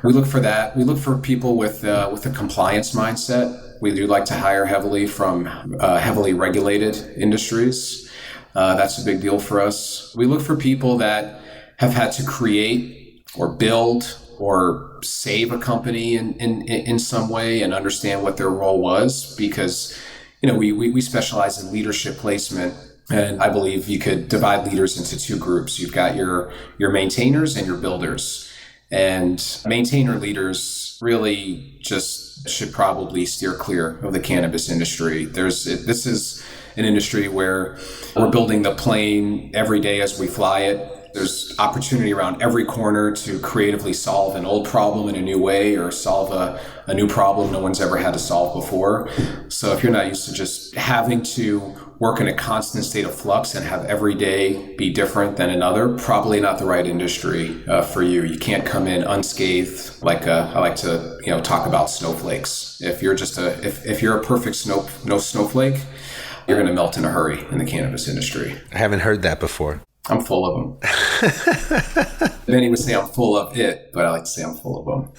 we look for that. We look for people with a compliance mindset. We do like to hire heavily from heavily regulated industries. That's a big deal for us. We look for people that have had to create or build or save a company in some way and understand what their role was, because we specialize in leadership placement. And I believe you could divide leaders into 2 groups. You've got your maintainers and your builders. And maintainer leaders really just should probably steer clear of the cannabis industry. This is an industry where we're building the plane every day as we fly it. There's opportunity around every corner to creatively solve an old problem in a new way or solve a new problem no one's ever had to solve before. So if you're not used to just having to work in a constant state of flux and have every day be different than another, probably not the right industry for you. You can't come in unscathed. I like to talk about snowflakes. If you're if you're a perfect snowflake, you're going to melt in a hurry in the cannabis industry. I haven't heard that before. I'm full of them. Many would say I'm full of it, but I like to say I'm full of them.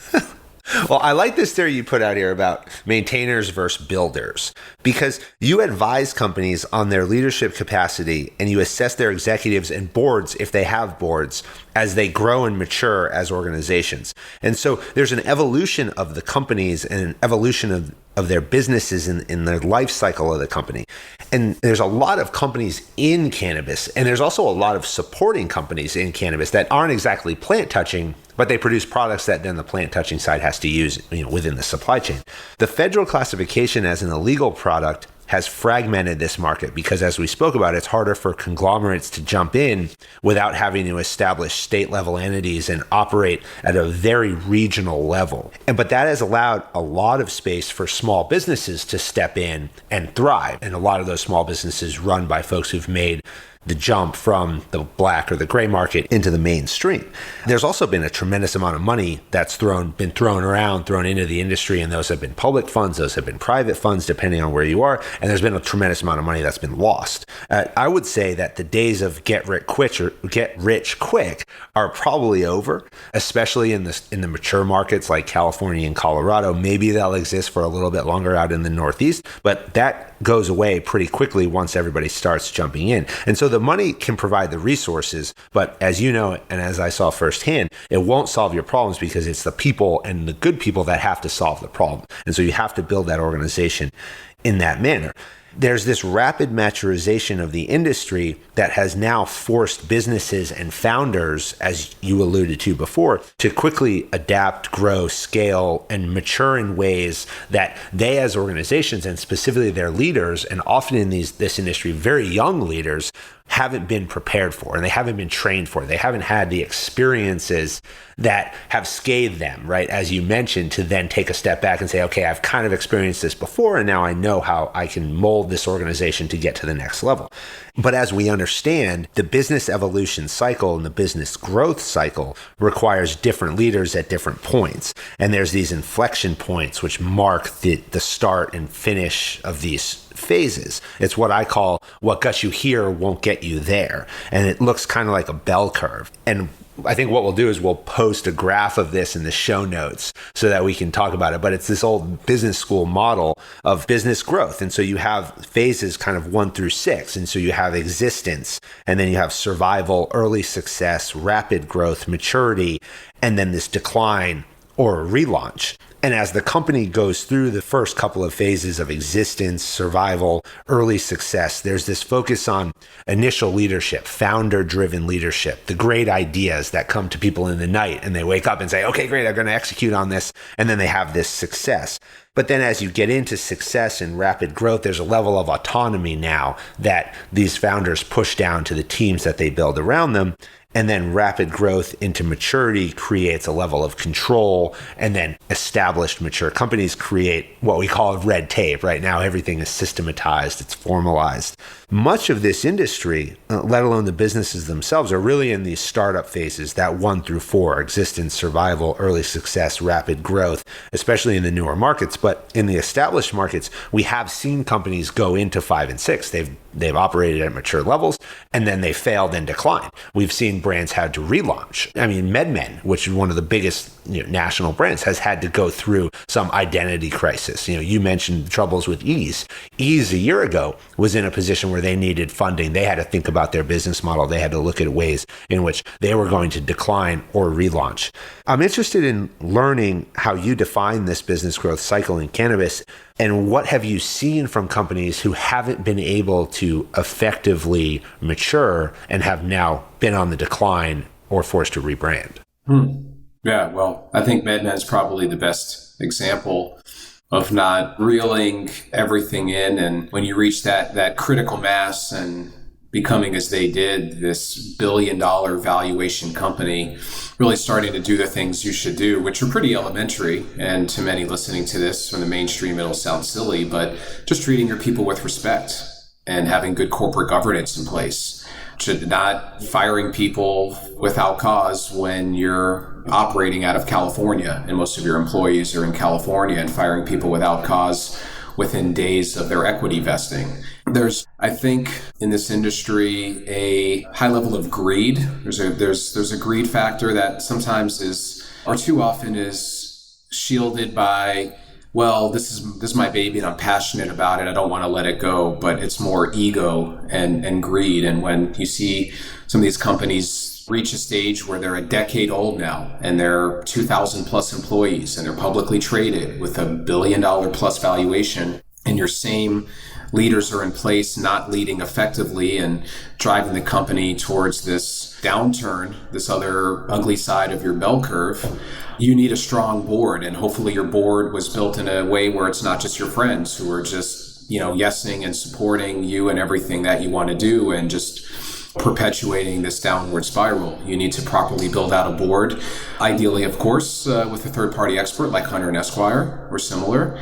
Well, I like this theory you put out here about maintainers versus builders, because you advise companies on their leadership capacity and you assess their executives and boards, if they have boards, as they grow and mature as organizations. And so there's an evolution of the companies and an evolution of their businesses in their life cycle of the company. And there's a lot of companies in cannabis, and there's also a lot of supporting companies in cannabis that aren't exactly plant touching, but they produce products that then the plant touching side has to use within the supply chain. The federal classification as an illegal product has fragmented this market because, as we spoke about, it's harder for conglomerates to jump in without having to establish state-level entities and operate at a very regional level. But that has allowed a lot of space for small businesses to step in and thrive. And a lot of those small businesses run by folks who've made the jump from the black or the gray market into the mainstream. There's also been a tremendous amount of money that's been thrown around, thrown into the industry, and those have been public funds, those have been private funds, depending on where you are, and there's been a tremendous amount of money that's been lost. I would say that the days of get rich quick are probably over, especially in the mature markets like California and Colorado. Maybe they'll exist for a little bit longer out in the Northeast, but that goes away pretty quickly once everybody starts jumping in. And so the money can provide the resources, but as you know, and as I saw firsthand, it won't solve your problems because it's the people and the good people that have to solve the problem. And so you have to build that organization in that manner. There's this rapid maturization of the industry that has now forced businesses and founders, as you alluded to before, to quickly adapt, grow, scale, and mature in ways that they as organizations, and specifically their leaders, and often in this industry, very young leaders, haven't been prepared for, and they haven't been trained for. They haven't had the experiences that have scathed them, right? As you mentioned, to then take a step back and say, okay, I've kind of experienced this before, and now I know how I can mold this organization to get to the next level. But as we understand, the business evolution cycle and the business growth cycle requires different leaders at different points. And there's these inflection points which mark the start and finish of these phases. It's what I call what got you here won't get you there. And it looks kind of like a bell curve. And I think what we'll do is we'll post a graph of this in the show notes so that we can talk about it. But it's this old business school model of business growth. And so you have phases kind of 1 through 6. And so you have existence, and then you have survival, early success, rapid growth, maturity, and then this decline or relaunch. And as the company goes through the first couple of phases of existence, survival, early success, there's this focus on initial leadership, founder-driven leadership, the great ideas that come to people in the night and they wake up and say, okay, great, I'm going to execute on this. And then they have this success. But then as you get into success and rapid growth, there's a level of autonomy now that these founders push down to the teams that they build around them. And then rapid growth into maturity creates a level of control, and then established mature companies create what we call red tape. Right now, everything is systematized, it's formalized. Much of this industry, let alone the businesses themselves, are really in these startup phases, that 1 through 4, existence, survival, early success, rapid growth, especially in the newer markets. But in the established markets, we have seen companies go into 5 and 6. They've operated at mature levels, and then they failed and declined. We've seen brands had to relaunch. I mean, MedMen, which is one of the biggest national brands, has had to go through some identity crisis. You mentioned the troubles with Ease. Ease a year ago was in a position where they needed funding. They had to think about their business model. They had to look at ways in which they were going to decline or relaunch. I'm interested in learning how you define this business growth cycle in cannabis, and what have you seen from companies who haven't been able to effectively mature and have now been on the decline or forced to rebrand? Yeah, well, I think MedMen is probably the best example of not reeling everything in. And when you reach that critical mass and becoming, as they did, this billion-dollar valuation company, really starting to do the things you should do, which are pretty elementary. And to many listening to this from the mainstream, it'll sound silly, but just treating your people with respect and having good corporate governance in place. Not firing people without cause when you're operating out of California and most of your employees are in California, and firing people without cause within days of their equity vesting. There's, I think, in this industry, a high level of greed. There's a greed factor that sometimes is, or too often is, shielded by, well, this is my baby and I'm passionate about it. I don't want to let it go. But it's more ego and greed. And when you see some of these companies reach a stage where they're a decade old now and they're 2,000 plus employees and they're publicly traded with $1 billion plus valuation, and your same leaders are in place not leading effectively and driving the company towards this downturn, this other ugly side of your bell curve, you need a strong board. And hopefully your board was built in a way where it's not just your friends who are just, yesing and supporting you and everything that you want to do and just perpetuating this downward spiral. You need to properly build out a board, ideally, of course, with a third-party expert like Hunter Esquire or similar.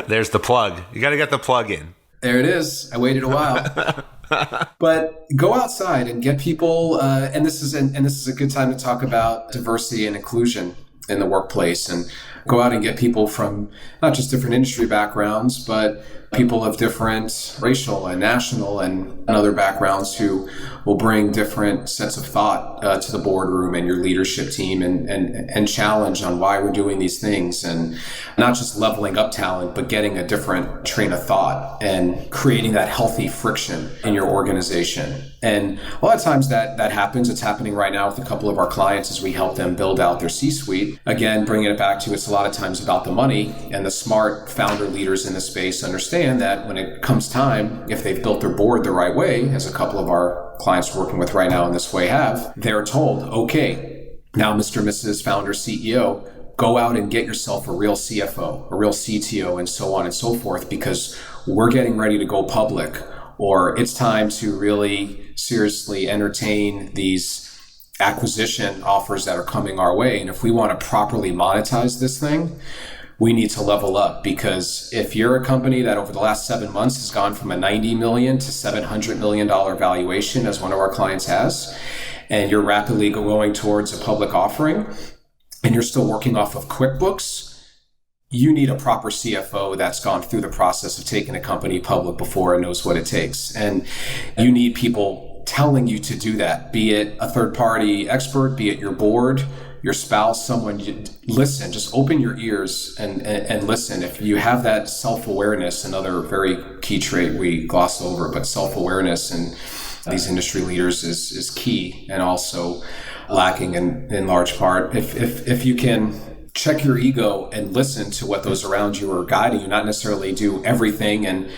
There's the plug. You got to get the plug in. There it is. I waited a while. But go outside and get people, and this is a good time to talk about diversity and inclusion in the workplace, and go out and get people from not just different industry backgrounds, but people of different racial and national and other backgrounds who will bring different sets of thought to the boardroom and your leadership team and challenge on why we're doing these things, and not just leveling up talent, but getting a different train of thought and creating that healthy friction in your organization. And a lot of times that happens. It's happening right now with a couple of our clients as we help them build out their C-suite. Again, bringing it back to, it's a lot of times about the money, and the smart founder leaders in the space understand that when it comes time, if they've built their board the right way, as a couple of our clients we're working with right now in this way have, they're told, okay, now Mr. and Mrs. Founder CEO, go out and get yourself a real CFO, a real CTO, and so on and so forth, because we're getting ready to go public, or it's time to really seriously entertain these acquisition offers that are coming our way. And if we want to properly monetize this thing, we need to level up, because if you're a company that over the last 7 months has gone from a $90 million to $700 million valuation, as one of our clients has, and you're rapidly going towards a public offering, and you're still working off of QuickBooks, you need a proper CFO that's gone through the process of taking a company public before and knows what it takes. And you need people telling you to do that, be it a third-party expert, be it your board, your spouse, someone. Listen, just open your ears and listen. If you have that self-awareness, another very key trait we gloss over, but self-awareness in these industry leaders is key, and also lacking in large part. If you can check your ego and listen to what those around you are guiding you, not necessarily do everything and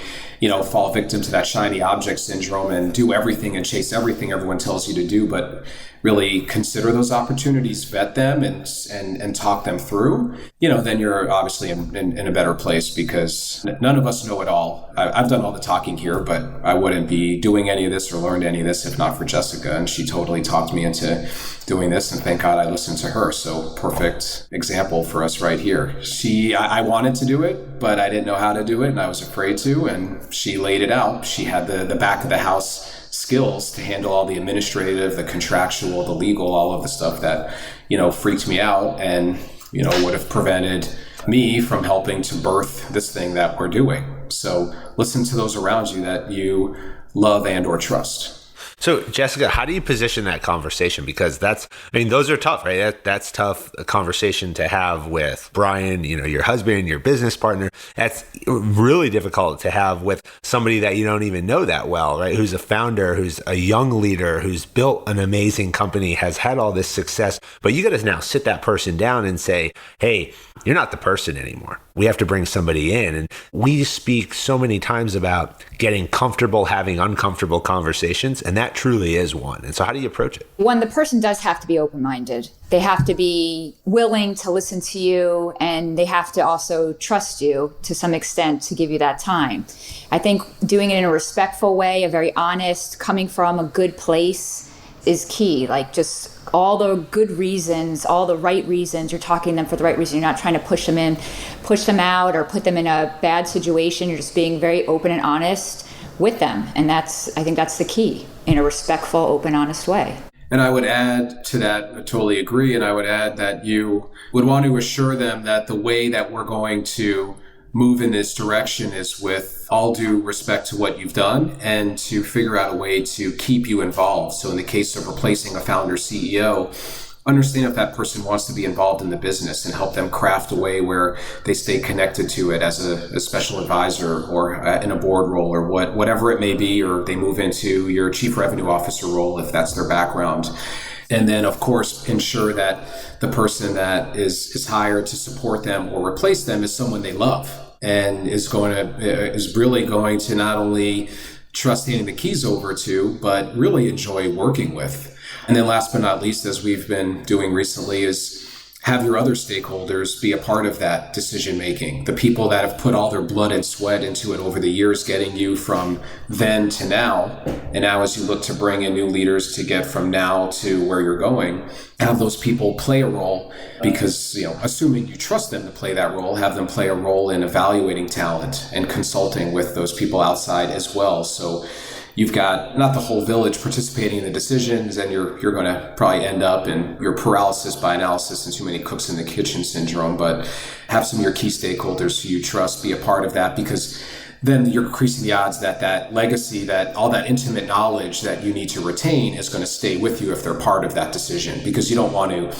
fall victim to that shiny object syndrome and do everything and chase everything everyone tells you to do, but really consider those opportunities, vet them, and talk them through, then you're obviously in a better place, because none of us know it all. I've done all the talking here, but I wouldn't be doing any of this or learned any of this if not for Jessica. And she totally talked me into doing this, and thank God I listened to her. So perfect example for us right here. I wanted to do it, but I didn't know how to do it, and I was afraid to, and she laid it out. She had the back of the house skills to handle all the administrative, the contractual, the legal, all of the stuff that, freaked me out and, would have prevented me from helping to birth this thing that we're doing. So listen to those around you that you love and or trust. So, Jessica, how do you position that conversation? Because those are tough, right? That's tough a conversation to have with Bryan, your husband, your business partner. That's really difficult to have with somebody that you don't even know that well, right? Who's a founder, who's a young leader, who's built an amazing company, has had all this success. But you got to now sit that person down and say, hey, you're not the person anymore. We have to bring somebody in. And we speak so many times about getting comfortable having uncomfortable conversations, and that truly is one. And so how do you approach it? One, the person does have to be open-minded. They have to be willing to listen to you, and they have to also trust you to some extent to give you that time. I think doing it in a respectful way, a very honest, coming from a good place is key. Like just all the good reasons, all the right reasons, you're talking to them for the right reason. You're not trying to push them in, push them out, or put them in a bad situation. You're just being very open and honest with them. And I think that's the key, in a respectful, open, honest way. And I would add to that, I totally agree. And I would add that you would want to assure them that the way that we're going to move in this direction is with all due respect to what you've done, and to figure out a way to keep you involved. So in the case of replacing a founder CEO, understand if that person wants to be involved in the business and help them craft a way where they stay connected to it as a special advisor or in a board role or whatever it may be, or they move into your chief revenue officer role if that's their background. And then, of course, ensure that the person that is hired to support them or replace them is someone they love and is really going to not only trust handing the keys over to, but really enjoy working with. And then last but not least, as we've been doing recently, is have your other stakeholders be a part of that decision making. The people that have put all their blood and sweat into it over the years, getting you from then to now. And now as you look to bring in new leaders to get from now to where you're going, have those people play a role because, assuming you trust them to play that role, have them play a role in evaluating talent and consulting with those people outside as well. So you've got not the whole village participating in the decisions, and you're going to probably end up in your paralysis by analysis and too many cooks in the kitchen syndrome, but have some of your key stakeholders who you trust be a part of that, because then you're increasing the odds that that legacy, that all that intimate knowledge that you need to retain is going to stay with you if they're part of that decision, because you don't want to.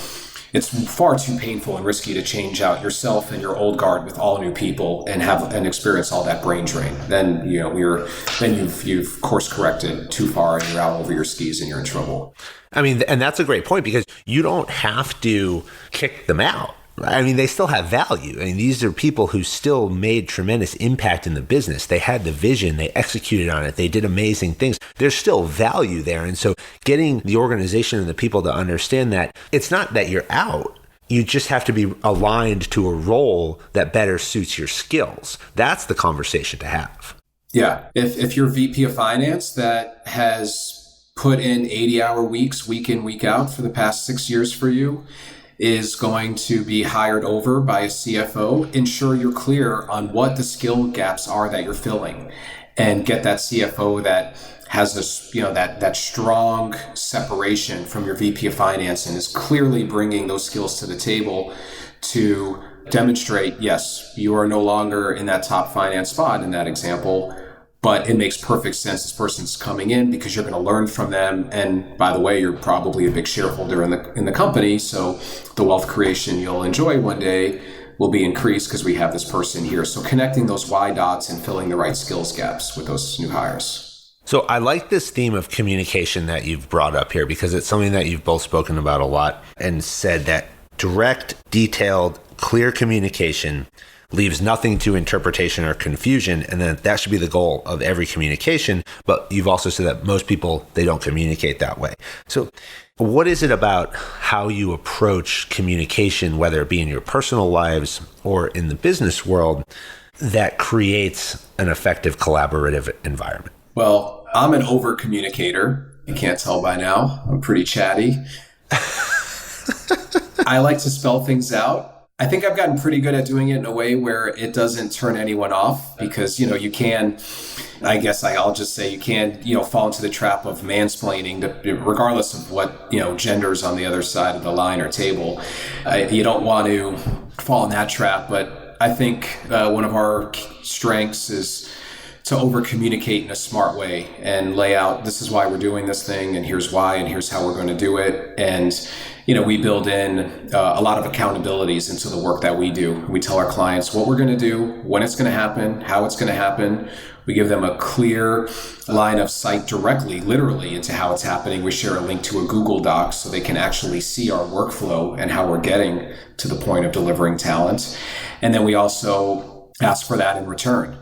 It's far too painful and risky to change out yourself and your old guard with all new people and experience all that brain drain. Then you've course corrected too far and you're out over your skis and you're in trouble. I mean, and that's a great point, because you don't have to kick them out. I mean, they still have value. I mean, these are people who still made tremendous impact in the business. They had the vision, they executed on it, they did amazing things. There's still value there. And so getting the organization and the people to understand that it's not that you're out. You just have to be aligned to a role that better suits your skills. That's the conversation to have. Yeah. If you're VP of finance that has put in 80-hour weeks, week in, week out for the past 6 years for you, is going to be hired over by a CFO, ensure you're clear on what the skill gaps are that you're filling, and get that CFO that has this, that strong separation from your VP of finance and is clearly bringing those skills to the table to demonstrate, yes, you are no longer in that top finance spot in that example, but it makes perfect sense this person's coming in because you're going to learn from them. And by the way, you're probably a big shareholder in the company. So the wealth creation you'll enjoy one day will be increased because we have this person here. So connecting those Y dots and filling the right skills gaps with those new hires. So I like this theme of communication that you've brought up here, because it's something that you've both spoken about a lot and said that direct, detailed, clear communication leaves nothing to interpretation or confusion, and then that should be the goal of every communication. But you've also said that most people, they don't communicate that way. So what is it about how you approach communication, whether it be in your personal lives or in the business world, that creates an effective collaborative environment? Well, I'm an over communicator. You can't tell by now. I'm pretty chatty. I like to spell things out. I think I've gotten pretty good at doing it in a way where it doesn't turn anyone off, because, you can, I guess I'll just say you can, fall into the trap of mansplaining, regardless of what, genders on the other side of the line or table. You don't want to fall in that trap. But I think one of our strengths is to over communicate in a smart way and lay out, this is why we're doing this thing, and here's why, and here's how we're going to do it. And we build in a lot of accountabilities into the work that we do. We tell our clients what we're going to do, when it's going to happen, how it's going to happen. We give them a clear line of sight directly, literally, into how it's happening. We share a link to a Google Doc so they can actually see our workflow and how we're getting to the point of delivering talent. And then we also ask for that in return.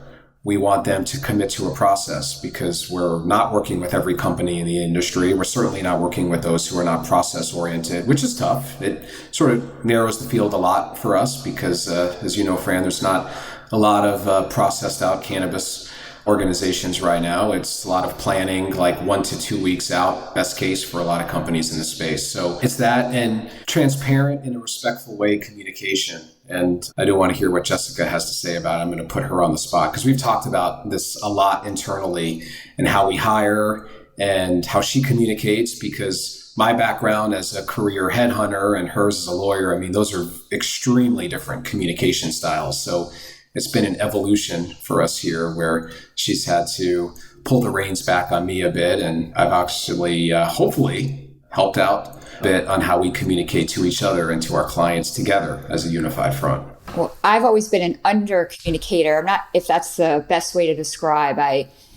We want them to commit to a process, because we're not working with every company in the industry. We're certainly not working with those who are not process oriented, which is tough. It sort of narrows the field a lot for us because, as you know, Fran, there's not a lot of processed out cannabis organizations right now. It's a lot of planning, like 1 to 2 weeks out, best case for a lot of companies in the space. So it's that, and transparent in a respectful way communication. And I do want to hear what Jessica has to say about it. I'm going to put her on the spot because we've talked about this a lot internally and how we hire and how she communicates, because my background as a career headhunter and hers as a lawyer, I mean, those are extremely different communication styles. So it's been an evolution for us here where she's had to pull the reins back on me a bit. And I've actually, hopefully, helped out bit on how we communicate to each other and to our clients together as a unified front. Well, I've always been an under communicator. I'm not, if that's the best way to describe.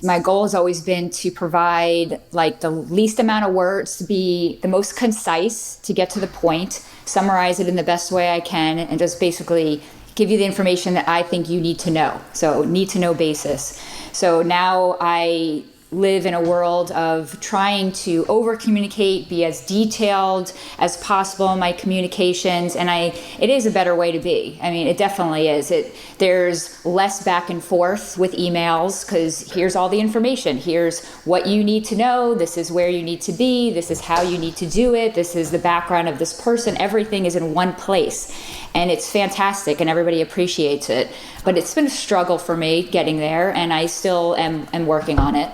My goal has always been to provide like the least amount of words, to be the most concise, to get to the point, summarize it in the best way I can, and just basically give you the information that I think you need to know. So need to know basis. So now I live in a world of trying to over communicate, be as detailed as possible in my communications, and it is a better way to be. I mean, it definitely is. There's less back and forth with emails because here's all the information. Here's what you need to know. This is where you need to be. This is how you need to do it. This is the background of this person. Everything is in one place. And it's fantastic and everybody appreciates it. But it's been a struggle for me getting there, and I still am working on it.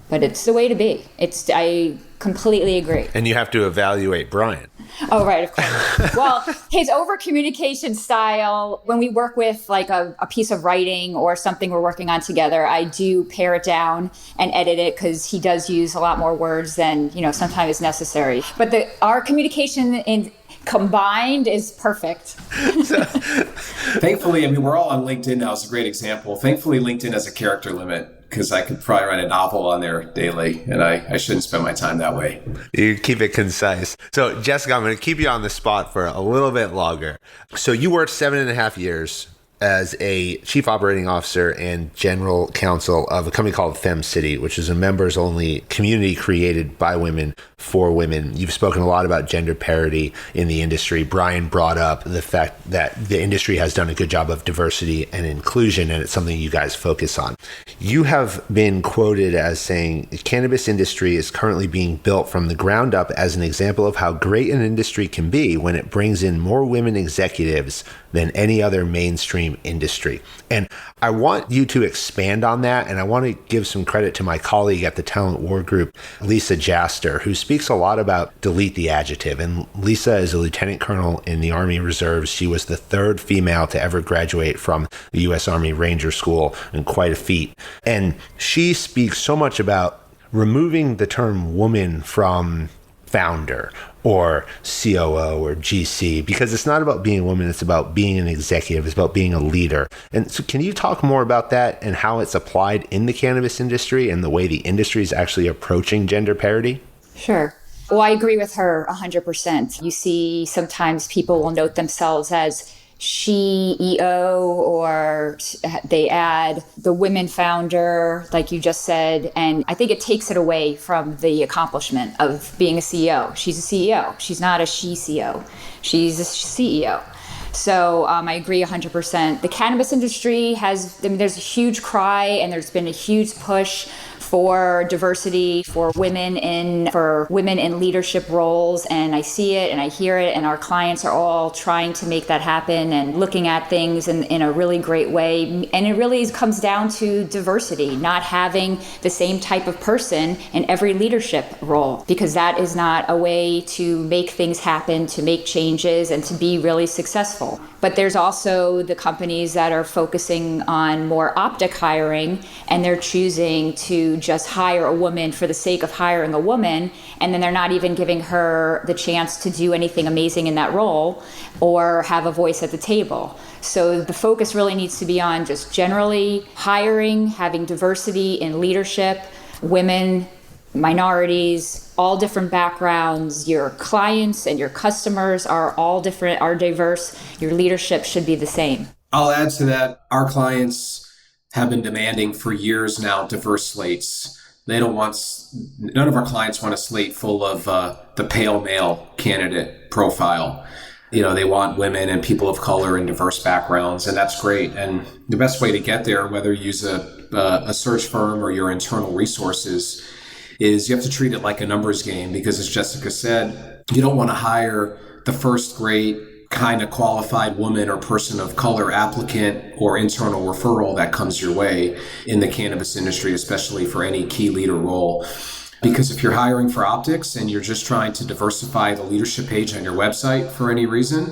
But it's the way to be. I completely agree. And you have to evaluate Bryan. Oh, right, of course. Well, his over-communication style, when we work with like a piece of writing or something we're working on together, I do pare it down and edit it because he does use a lot more words than, sometimes is necessary. But our communication combined is perfect. Thankfully, we're all on LinkedIn now. It's a great example. Thankfully, LinkedIn has a character limit because I could probably write a novel on there daily, and I shouldn't spend my time that way. You keep it concise. So, Jessica, I'm going to keep you on the spot for a little bit longer. So you worked 7.5 years as a chief operating officer and general counsel of a company called FemCity, which is a members-only community created by women for women. You've spoken a lot about gender parity in the industry. Bryan brought up the fact that the industry has done a good job of diversity and inclusion, and it's something you guys focus on. You have been quoted as saying, the cannabis industry is currently being built from the ground up as an example of how great an industry can be when it brings in more women executives than any other mainstream industry. And I want you to expand on that. And I want to give some credit to my colleague at the Talent War Group, Lisa Jaster, who speaks a lot about delete the adjective. And Lisa is a lieutenant colonel in the Army Reserves. She was the third female to ever graduate from the U.S. Army Ranger School, and quite a feat. And she speaks so much about removing the term woman from founder or COO or GC, because it's not about being a woman, it's about being an executive, it's about being a leader. And so can you talk more about that and how it's applied in the cannabis industry and the way the industry is actually approaching gender parity? Sure. Well, I agree with her 100%. You see, sometimes people will note themselves as CEO, or they add the women founder, like you just said. And I think it takes it away from the accomplishment of being a CEO. She's a CEO. She's not a she CEO. She's a CEO. So I agree 100%. The cannabis industry there's a huge cry, and there's been a huge push for diversity, for women in leadership roles. And I see it and I hear it, and our clients are all trying to make that happen and looking at things in a really great way. And it really comes down to diversity, not having the same type of person in every leadership role, because that is not a way to make things happen, to make changes, and to be really successful. But there's also the companies that are focusing on more optic hiring, and they're choosing to just hire a woman for the sake of hiring a woman, and then they're not even giving her the chance to do anything amazing in that role or have a voice at the table. So the focus really needs to be on just generally hiring, having diversity in leadership, women, minorities, all different backgrounds. Your clients and your customers are all different, are diverse. Your leadership should be the same. I'll add to that. Our clients have been demanding for years now diverse slates. None of our clients want a slate full of the pale male candidate profile. They want women and people of color and diverse backgrounds, and that's great. And the best way to get there, whether you use a search firm or your internal resources, is you have to treat it like a numbers game, because as Jessica said, you don't want to hire the first great kind of qualified woman or person of color applicant or internal referral that comes your way in the cannabis industry, especially for any key leader role. Because if you're hiring for optics and you're just trying to diversify the leadership page on your website for any reason,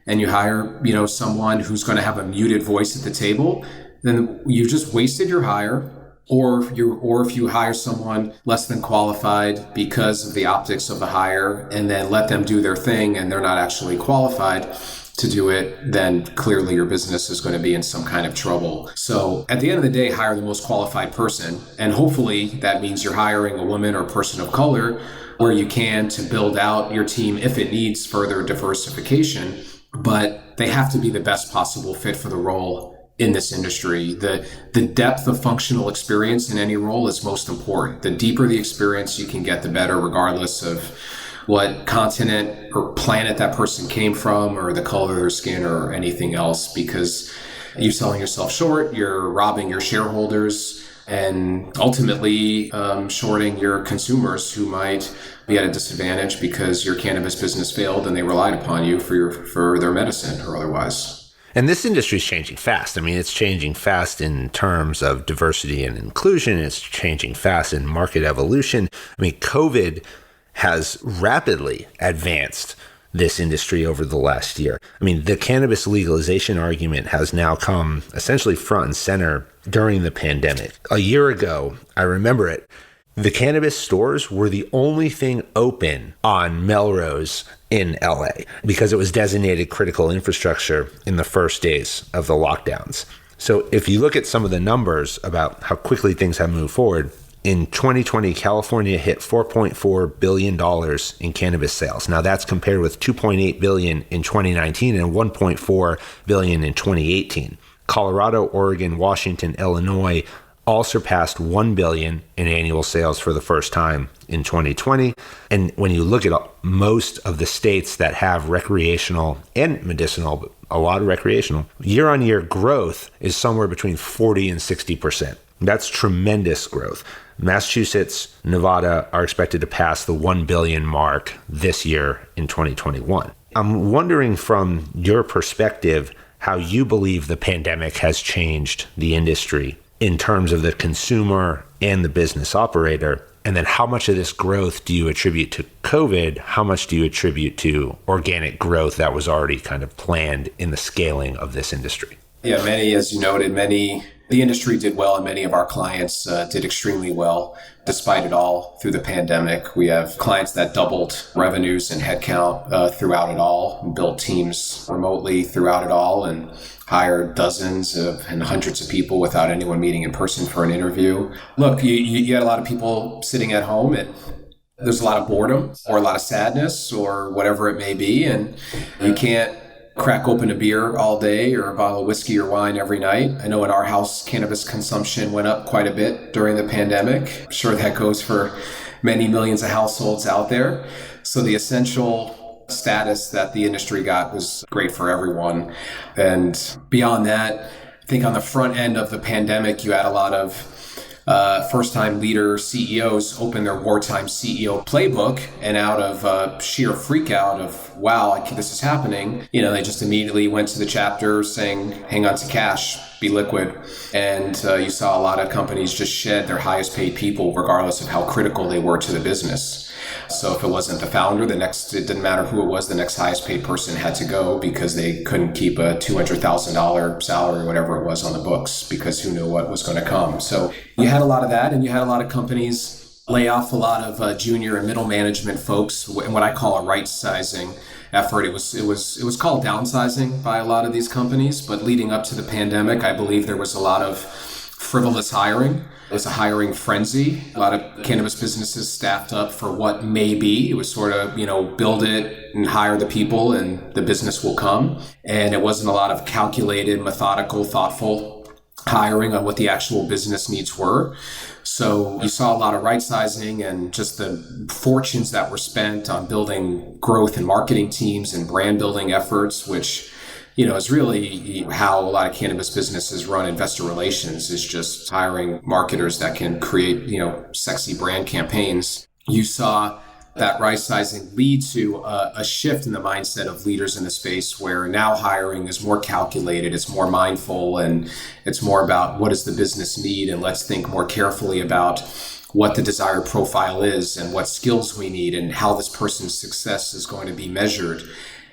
and you hire, someone who's going to have a muted voice at the table, then you've just wasted your hire. Or if you hire someone less than qualified because of the optics of the hire, and then let them do their thing and they're not actually qualified to do it, then clearly your business is going to be in some kind of trouble. So at the end of the day, hire the most qualified person. And hopefully that means you're hiring a woman or person of color where you can, to build out your team if it needs further diversification. But they have to be the best possible fit for the role in this industry. The depth of functional experience in any role is most important. The deeper the experience you can get, the better, regardless of what continent or planet that person came from or the color of their skin or anything else, because you're selling yourself short, you're robbing your shareholders, and ultimately shorting your consumers who might be at a disadvantage because your cannabis business failed and they relied upon you for their medicine or otherwise. And this industry is changing fast. I mean, it's changing fast in terms of diversity and inclusion. It's changing fast in market evolution. I mean, COVID has rapidly advanced this industry over the last year. I mean, the cannabis legalization argument has now come essentially front and center during the pandemic. A year ago, I remember it, the cannabis stores were the only thing open on Melrose in LA because it was designated critical infrastructure in the first days of the lockdowns. So if you look at some of the numbers about how quickly things have moved forward, in 2020, California hit $4.4 billion in cannabis sales. Now that's compared with $2.8 billion in 2019 and $1.4 billion in 2018. Colorado, Oregon, Washington, Illinois all surpassed $1 billion in annual sales for the first time in 2020. And when you look at most of the states that have recreational and medicinal, but a lot of recreational, year-on-year growth is somewhere between 40 and 60%. That's tremendous growth. Massachusetts, Nevada are expected to pass the 1 billion mark this year in 2021. I'm wondering from your perspective how you believe the pandemic has changed the industry in terms of the consumer and the business operator. And then how much of this growth do you attribute to COVID? How much do you attribute to organic growth that was already kind of planned in the scaling of this industry? Yeah, as you noted, the industry did well and many of our clients did extremely well despite it all through the pandemic. We have clients that doubled revenues and headcount throughout it all, built teams remotely throughout it all, and hired dozens and hundreds of people without anyone meeting in person for an interview. Look, you had a lot of people sitting at home and there's a lot of boredom or a lot of sadness or whatever it may be, and you can't crack open a beer all day or a bottle of whiskey or wine every night. I know in our house, cannabis consumption went up quite a bit during the pandemic. I'm sure that goes for many millions of households out there. So the essential status that the industry got was great for everyone. And beyond that, I think on the front end of the pandemic, you had a lot of first-time leader CEOs open their wartime CEO playbook, and out of sheer freak out of, wow, this is happening, they just immediately went to the chapter saying, hang on to cash, be liquid. And you saw a lot of companies just shed their highest paid people regardless of how critical they were to the business. So if it wasn't the founder, it didn't matter who it was, the next highest paid person had to go because they couldn't keep a $200,000 salary or whatever it was on the books because who knew what was going to come. So you had a lot of that, and you had a lot of companies lay off a lot of junior and middle management folks in what I call a right sizing effort. It was called downsizing by a lot of these companies, but leading up to the pandemic, I believe there was a lot of frivolous hiring. It was a hiring frenzy. A lot of cannabis businesses staffed up for what may be. It was sort of, build it and hire the people and the business will come. And it wasn't a lot of calculated, methodical, thoughtful hiring on what the actual business needs were. So you saw a lot of right sizing and just the fortunes that were spent on building growth and marketing teams and brand building efforts, which is really how a lot of cannabis businesses run investor relations, is just hiring marketers that can create, sexy brand campaigns. You saw that right sizing lead to a shift in the mindset of leaders in the space where now hiring is more calculated, it's more mindful, and it's more about what does the business need, and let's think more carefully about what the desired profile is and what skills we need and how this person's success is going to be measured.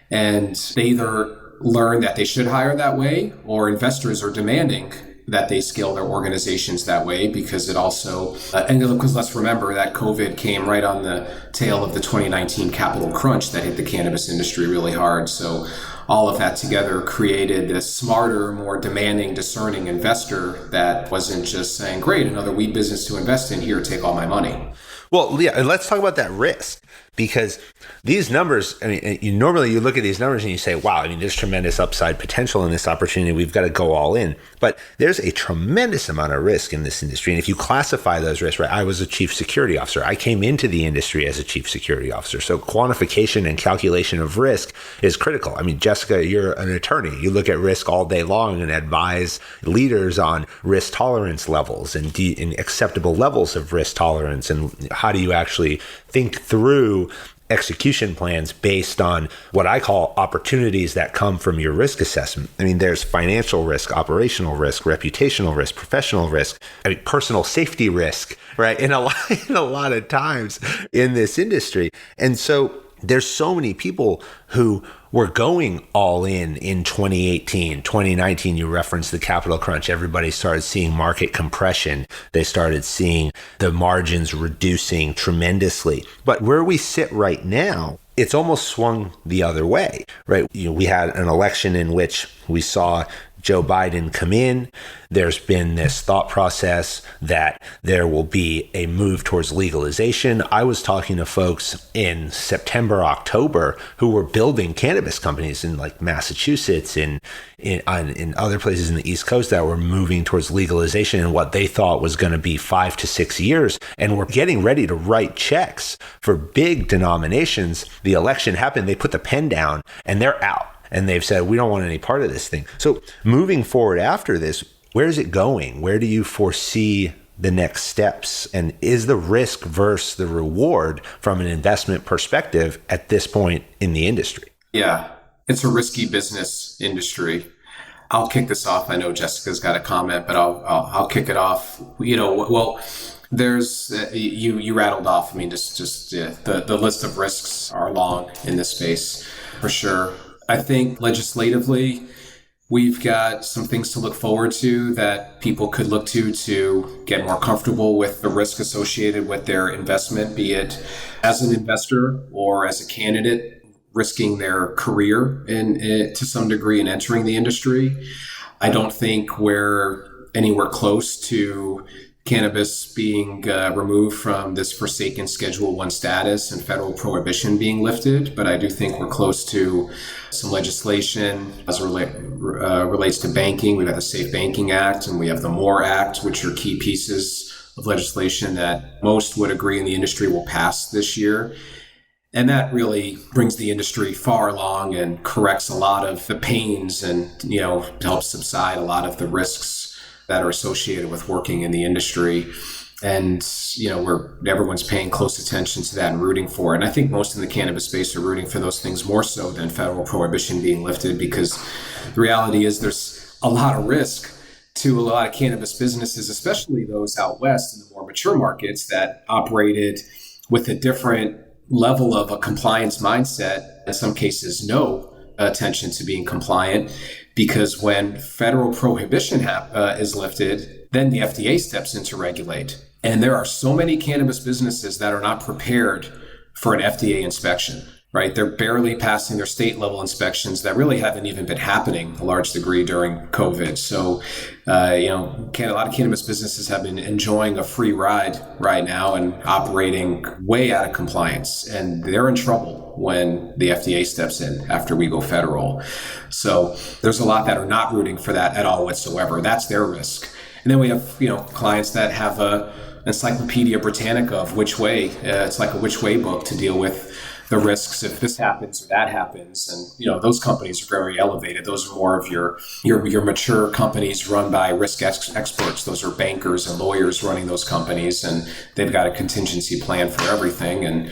And they either learn that they should hire that way, or investors are demanding that they scale their organizations that way because it also, and because let's remember that COVID came right on the tail of the 2019 capital crunch that hit the cannabis industry really hard. So all of that together created a smarter, more demanding, discerning investor that wasn't just saying, great, another weed business to invest in, here, take all my money. Well, yeah, and let's talk about that risk. because these numbers, I mean, normally you look at these numbers and you say, wow, I mean, there's tremendous upside potential in this opportunity. We've got to go all in. But there's a tremendous amount of risk in this industry. And if you classify those risks, right, I was a chief security officer. I came into the industry as a chief security officer. So quantification and calculation of risk is critical. I mean, Jessica, you're an attorney. You look at risk all day long and advise leaders on risk tolerance levels and acceptable levels of risk tolerance. And how do you actually think through execution plans based on what I call opportunities that come from your risk assessment. I mean, there's financial risk, operational risk, reputational risk, professional risk, I mean, personal safety risk, right? In a lot of times in this industry. And so there's so many people who were going all in 2018, 2019. You referenced the capital crunch. Everybody started seeing market compression. They started seeing the margins reducing tremendously. But where we sit right now, it's almost swung the other way, right? We had an election in which we saw Joe Biden come in. There's been this thought process that there will be a move towards legalization. I was talking to folks in September, October, who were building cannabis companies in like Massachusetts, in other places in the East Coast that were moving towards legalization in what they thought was going to be 5 to 6 years, and were getting ready to write checks for big denominations. The election happened. They put the pen down and they're out. And they've said, we don't want any part of this thing. So moving forward after this, where is it going? Where do you foresee the next steps? And is the risk versus the reward from an investment perspective at this point in the industry? Yeah, it's a risky business industry. I'll kick this off. I know Jessica's got a comment, but I'll kick it off. There's you rattled off. I mean, the list of risks are long in this space for sure. I think legislatively, we've got some things to look forward to that people could look to get more comfortable with the risk associated with their investment, be it as an investor or as a candidate risking their career to some degree in entering the industry. I don't think we're anywhere close to cannabis being removed from this forsaken Schedule I status and federal prohibition being lifted, but I do think we're close to some legislation as relates to banking. We've got the Safe Banking Act and we have the MORE Act, which are key pieces of legislation that most would agree in the industry will pass this year. And that really brings the industry far along and corrects a lot of the pains and, helps subside a lot of the risks that are associated with working in the industry. And, everyone's paying close attention to that and rooting for it. And I think most in the cannabis space are rooting for those things more so than federal prohibition being lifted, because the reality is there's a lot of risk to a lot of cannabis businesses, especially those out west in the more mature markets that operated with a different level of a compliance mindset, in some cases, no attention to being compliant. Because when federal prohibition is lifted, then the FDA steps in to regulate. And there are so many cannabis businesses that are not prepared for an FDA inspection, right? They're barely passing their state level inspections that really haven't even been happening a large degree during COVID. So, a lot of cannabis businesses have been enjoying a free ride right now and operating way out of compliance. And they're in trouble when the FDA steps in after we go federal. So there's a lot that are not rooting for that at all whatsoever. That's their risk. And then we have, clients that have a Encyclopedia Britannica of which way. It's like a which way book to deal with the risks if this happens or that happens. And, those companies are very elevated. Those are more of your mature companies run by risk experts. Those are bankers and lawyers running those companies, and they've got a contingency plan for everything. And,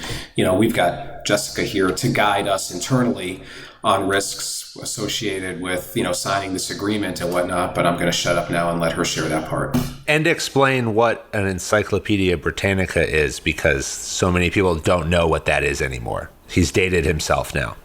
we've got Jessica here to guide us internally on risks associated with, signing this agreement and whatnot, but I'm going to shut up now and let her share that part. And explain what an Encyclopedia Britannica is, because so many people don't know what that is anymore. He's dated himself now.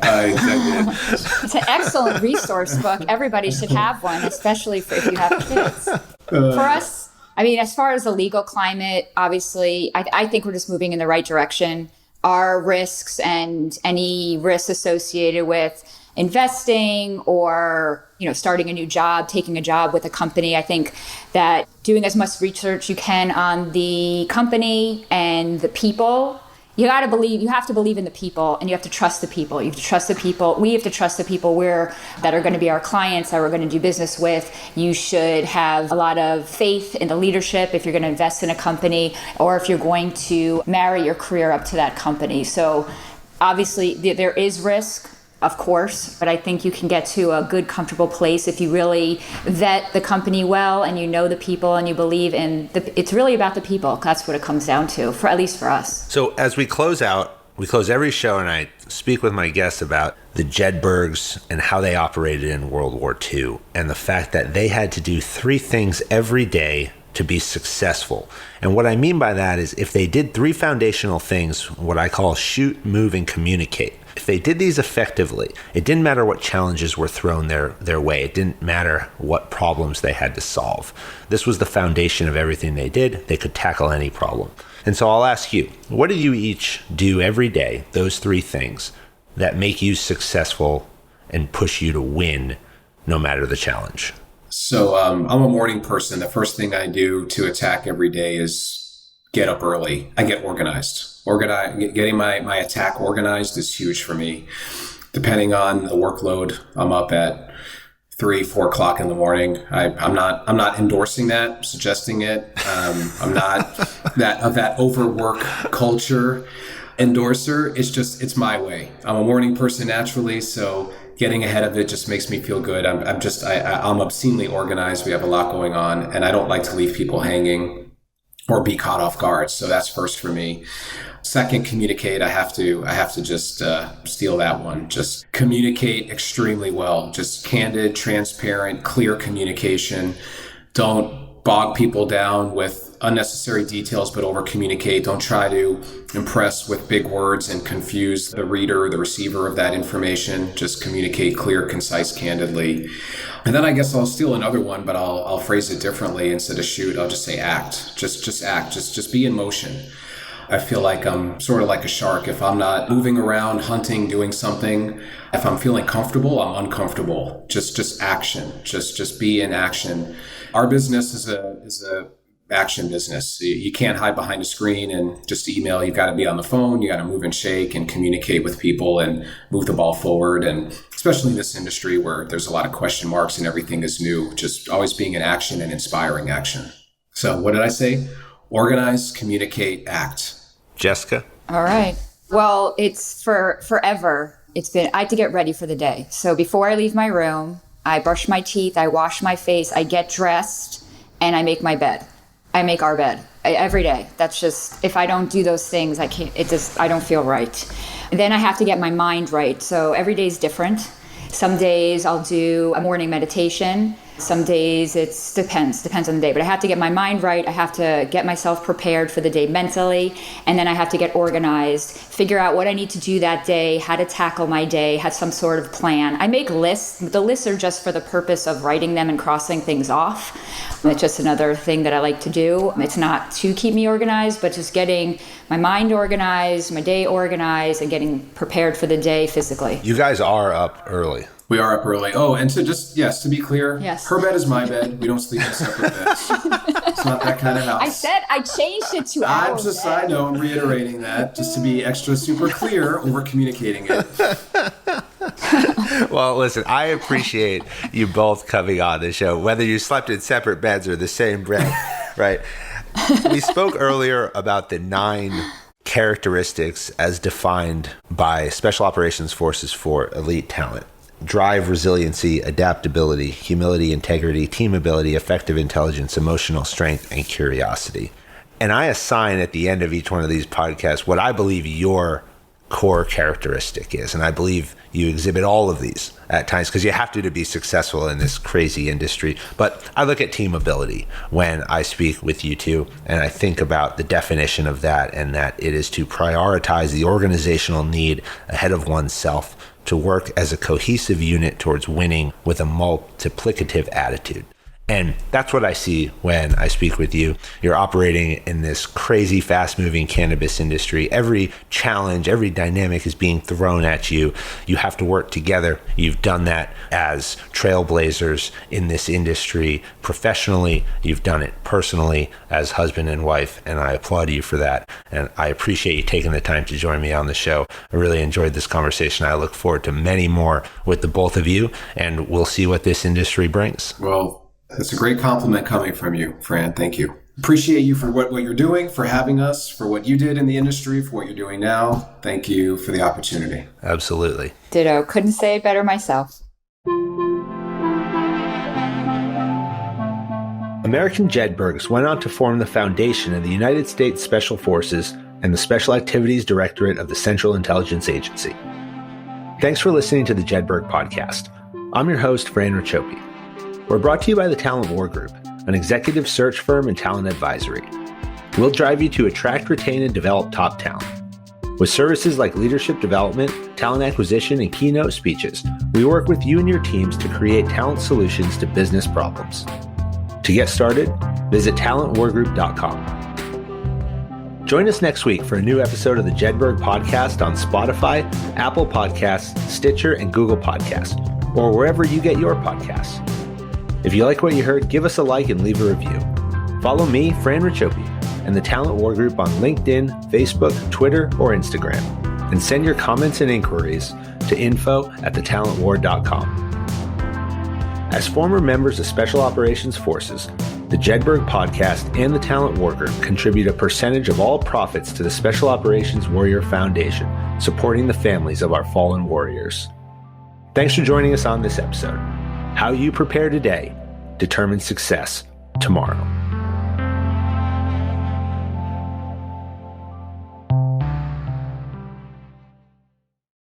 It's an excellent resource book. Everybody should have one, especially if you have kids. For us, as far as the legal climate, obviously, I think we're just moving in the right direction. Our risks and any risks associated with investing or, starting a new job, taking a job with a company. I think that doing as much research you can on the company and the people you have to believe in the people, and you have to trust the people. You have to trust the people. We have to trust the people that are going to be our clients, that we're going to do business with. You should have a lot of faith in the leadership if you're going to invest in a company, or if you're going to marry your career up to that company. So obviously there is risk, of course, but I think you can get to a good, comfortable place if you really vet the company well, and you know the people, and you believe in it's really about the people. That's what it comes down to, at least for us. So as we close every show, and I speak with my guests about the Jedburghs and how they operated in World War II, and the fact that they had to do 3 things every day to be successful. And what I mean by that is, if they did 3 foundational things, what I call shoot, move, and communicate, if they did these effectively, it didn't matter what challenges were thrown their way. It didn't matter what problems they had to solve. This was the foundation of everything they did. They could tackle any problem. And so I'll ask you, what do you each do every day, those 3 things, that make you successful and push you to win no matter the challenge? So I'm a morning person. The first thing I do to attack every day is get up early. I get organized. Getting my attack organized is huge for me. Depending on the workload, I'm up at 3-4 o'clock in the morning. I'm not endorsing that, suggesting it. I'm not that overwork culture endorser. It's my way. I'm a morning person naturally, so getting ahead of it just makes me feel good. I'm obscenely organized. We have a lot going on, and I don't like to leave people hanging or be caught off guard. So that's first for me. Second, communicate. I have to just steal that one. Just communicate extremely well. Just candid, transparent, clear communication. Don't bog people down with unnecessary details, but over communicate. Don't try to impress with big words and confuse the reader, the receiver of that information. Just communicate clear, concise, candidly. And then I guess I'll steal another one, but I'll phrase it differently. Instead of shoot, I'll just say act. Just act. Just be in motion. I feel like I'm sort of like a shark. If I'm not moving around, hunting, doing something, if I'm feeling comfortable, I'm uncomfortable. Just action. Just be in action. Our business is a action business. You can't hide behind a screen and just email. You've got to be on the phone. You got to move and shake and communicate with people and move the ball forward. And especially in this industry where there's a lot of question marks and everything is new, just always being in action and inspiring action. So what did I say? Organize, communicate, act. Jessica? All right. Well, it's forever. I have to get ready for the day. So before I leave my room, I brush my teeth, I wash my face, I get dressed, and I make my bed. I make our bed every day. That's just, if I don't do those things, I don't feel right. Then I have to get my mind right. So every day is different. Some days I'll do a morning meditation. Some days depends on the day, but I have to get my mind right. I have to get myself prepared for the day mentally. And then I have to get organized, figure out what I need to do that day, how to tackle my day, have some sort of plan. I make lists. The lists are just for the purpose of writing them and crossing things off. It's just another thing that I like to do. It's not to keep me organized, but just getting my mind organized, my day organized, and getting prepared for the day physically. You guys are up early. We are up early. Oh, and to to be clear, yes. Her bed is my bed. We don't sleep in separate beds. It's not that kind of house. I said I changed it to our bed. I know, I'm reiterating that just to be extra super clear over communicating it. Well, listen, I appreciate you both coming on the show, whether you slept in separate beds or the same bed, right? We spoke earlier about the 9 characteristics as defined by Special Operations Forces for elite talent. Drive, resiliency, adaptability, humility, integrity, team ability, effective intelligence, emotional strength, and curiosity. And I assign at the end of each one of these podcasts what I believe your core characteristic is. And I believe you exhibit all of these at times because you have to be successful in this crazy industry. But I look at team ability when I speak with you two, and I think about the definition of that, and that it is to prioritize the organizational need ahead of oneself, to work as a cohesive unit towards winning with a multiplicative attitude. And that's what I see when I speak with you. You're operating in this crazy, fast-moving cannabis industry. Every challenge, every dynamic is being thrown at you. You have to work together. You've done that as trailblazers in this industry professionally. You've done it personally as husband and wife, and I applaud you for that. And I appreciate you taking the time to join me on the show. I really enjoyed this conversation. I look forward to many more with the both of you, and we'll see what this industry brings. Well, that's a great compliment coming from you, Fran. Thank you. Appreciate you for what you're doing, for having us, for what you did in the industry, for what you're doing now. Thank you for the opportunity. Absolutely. Ditto. Couldn't say it better myself. American Jedburghs went on to form the foundation of the United States Special Forces and the Special Activities Directorate of the Central Intelligence Agency. Thanks for listening to the Jedburgh podcast. I'm your host, Fran Racioppi. We're brought to you by the Talent War Group, an executive search firm and talent advisory. We'll drive you to attract, retain, and develop top talent. With services like leadership development, talent acquisition, and keynote speeches, we work with you and your teams to create talent solutions to business problems. To get started, visit talentwargroup.com. Join us next week for a new episode of the Jedburgh podcast on Spotify, Apple Podcasts, Stitcher, and Google Podcasts, or wherever you get your podcasts. If you like what you heard, give us a like and leave a review. Follow me, Fran Racioppi, and the Talent War Group on LinkedIn, Facebook, Twitter, or Instagram, and send your comments and inquiries to info@thetalentwar.com. As former members of Special Operations Forces, the Jedburgh podcast and the Talent War Group contribute a percentage of all profits to the Special Operations Warrior Foundation, supporting the families of our fallen warriors. Thanks for joining us on this episode. How you prepare today determines success tomorrow.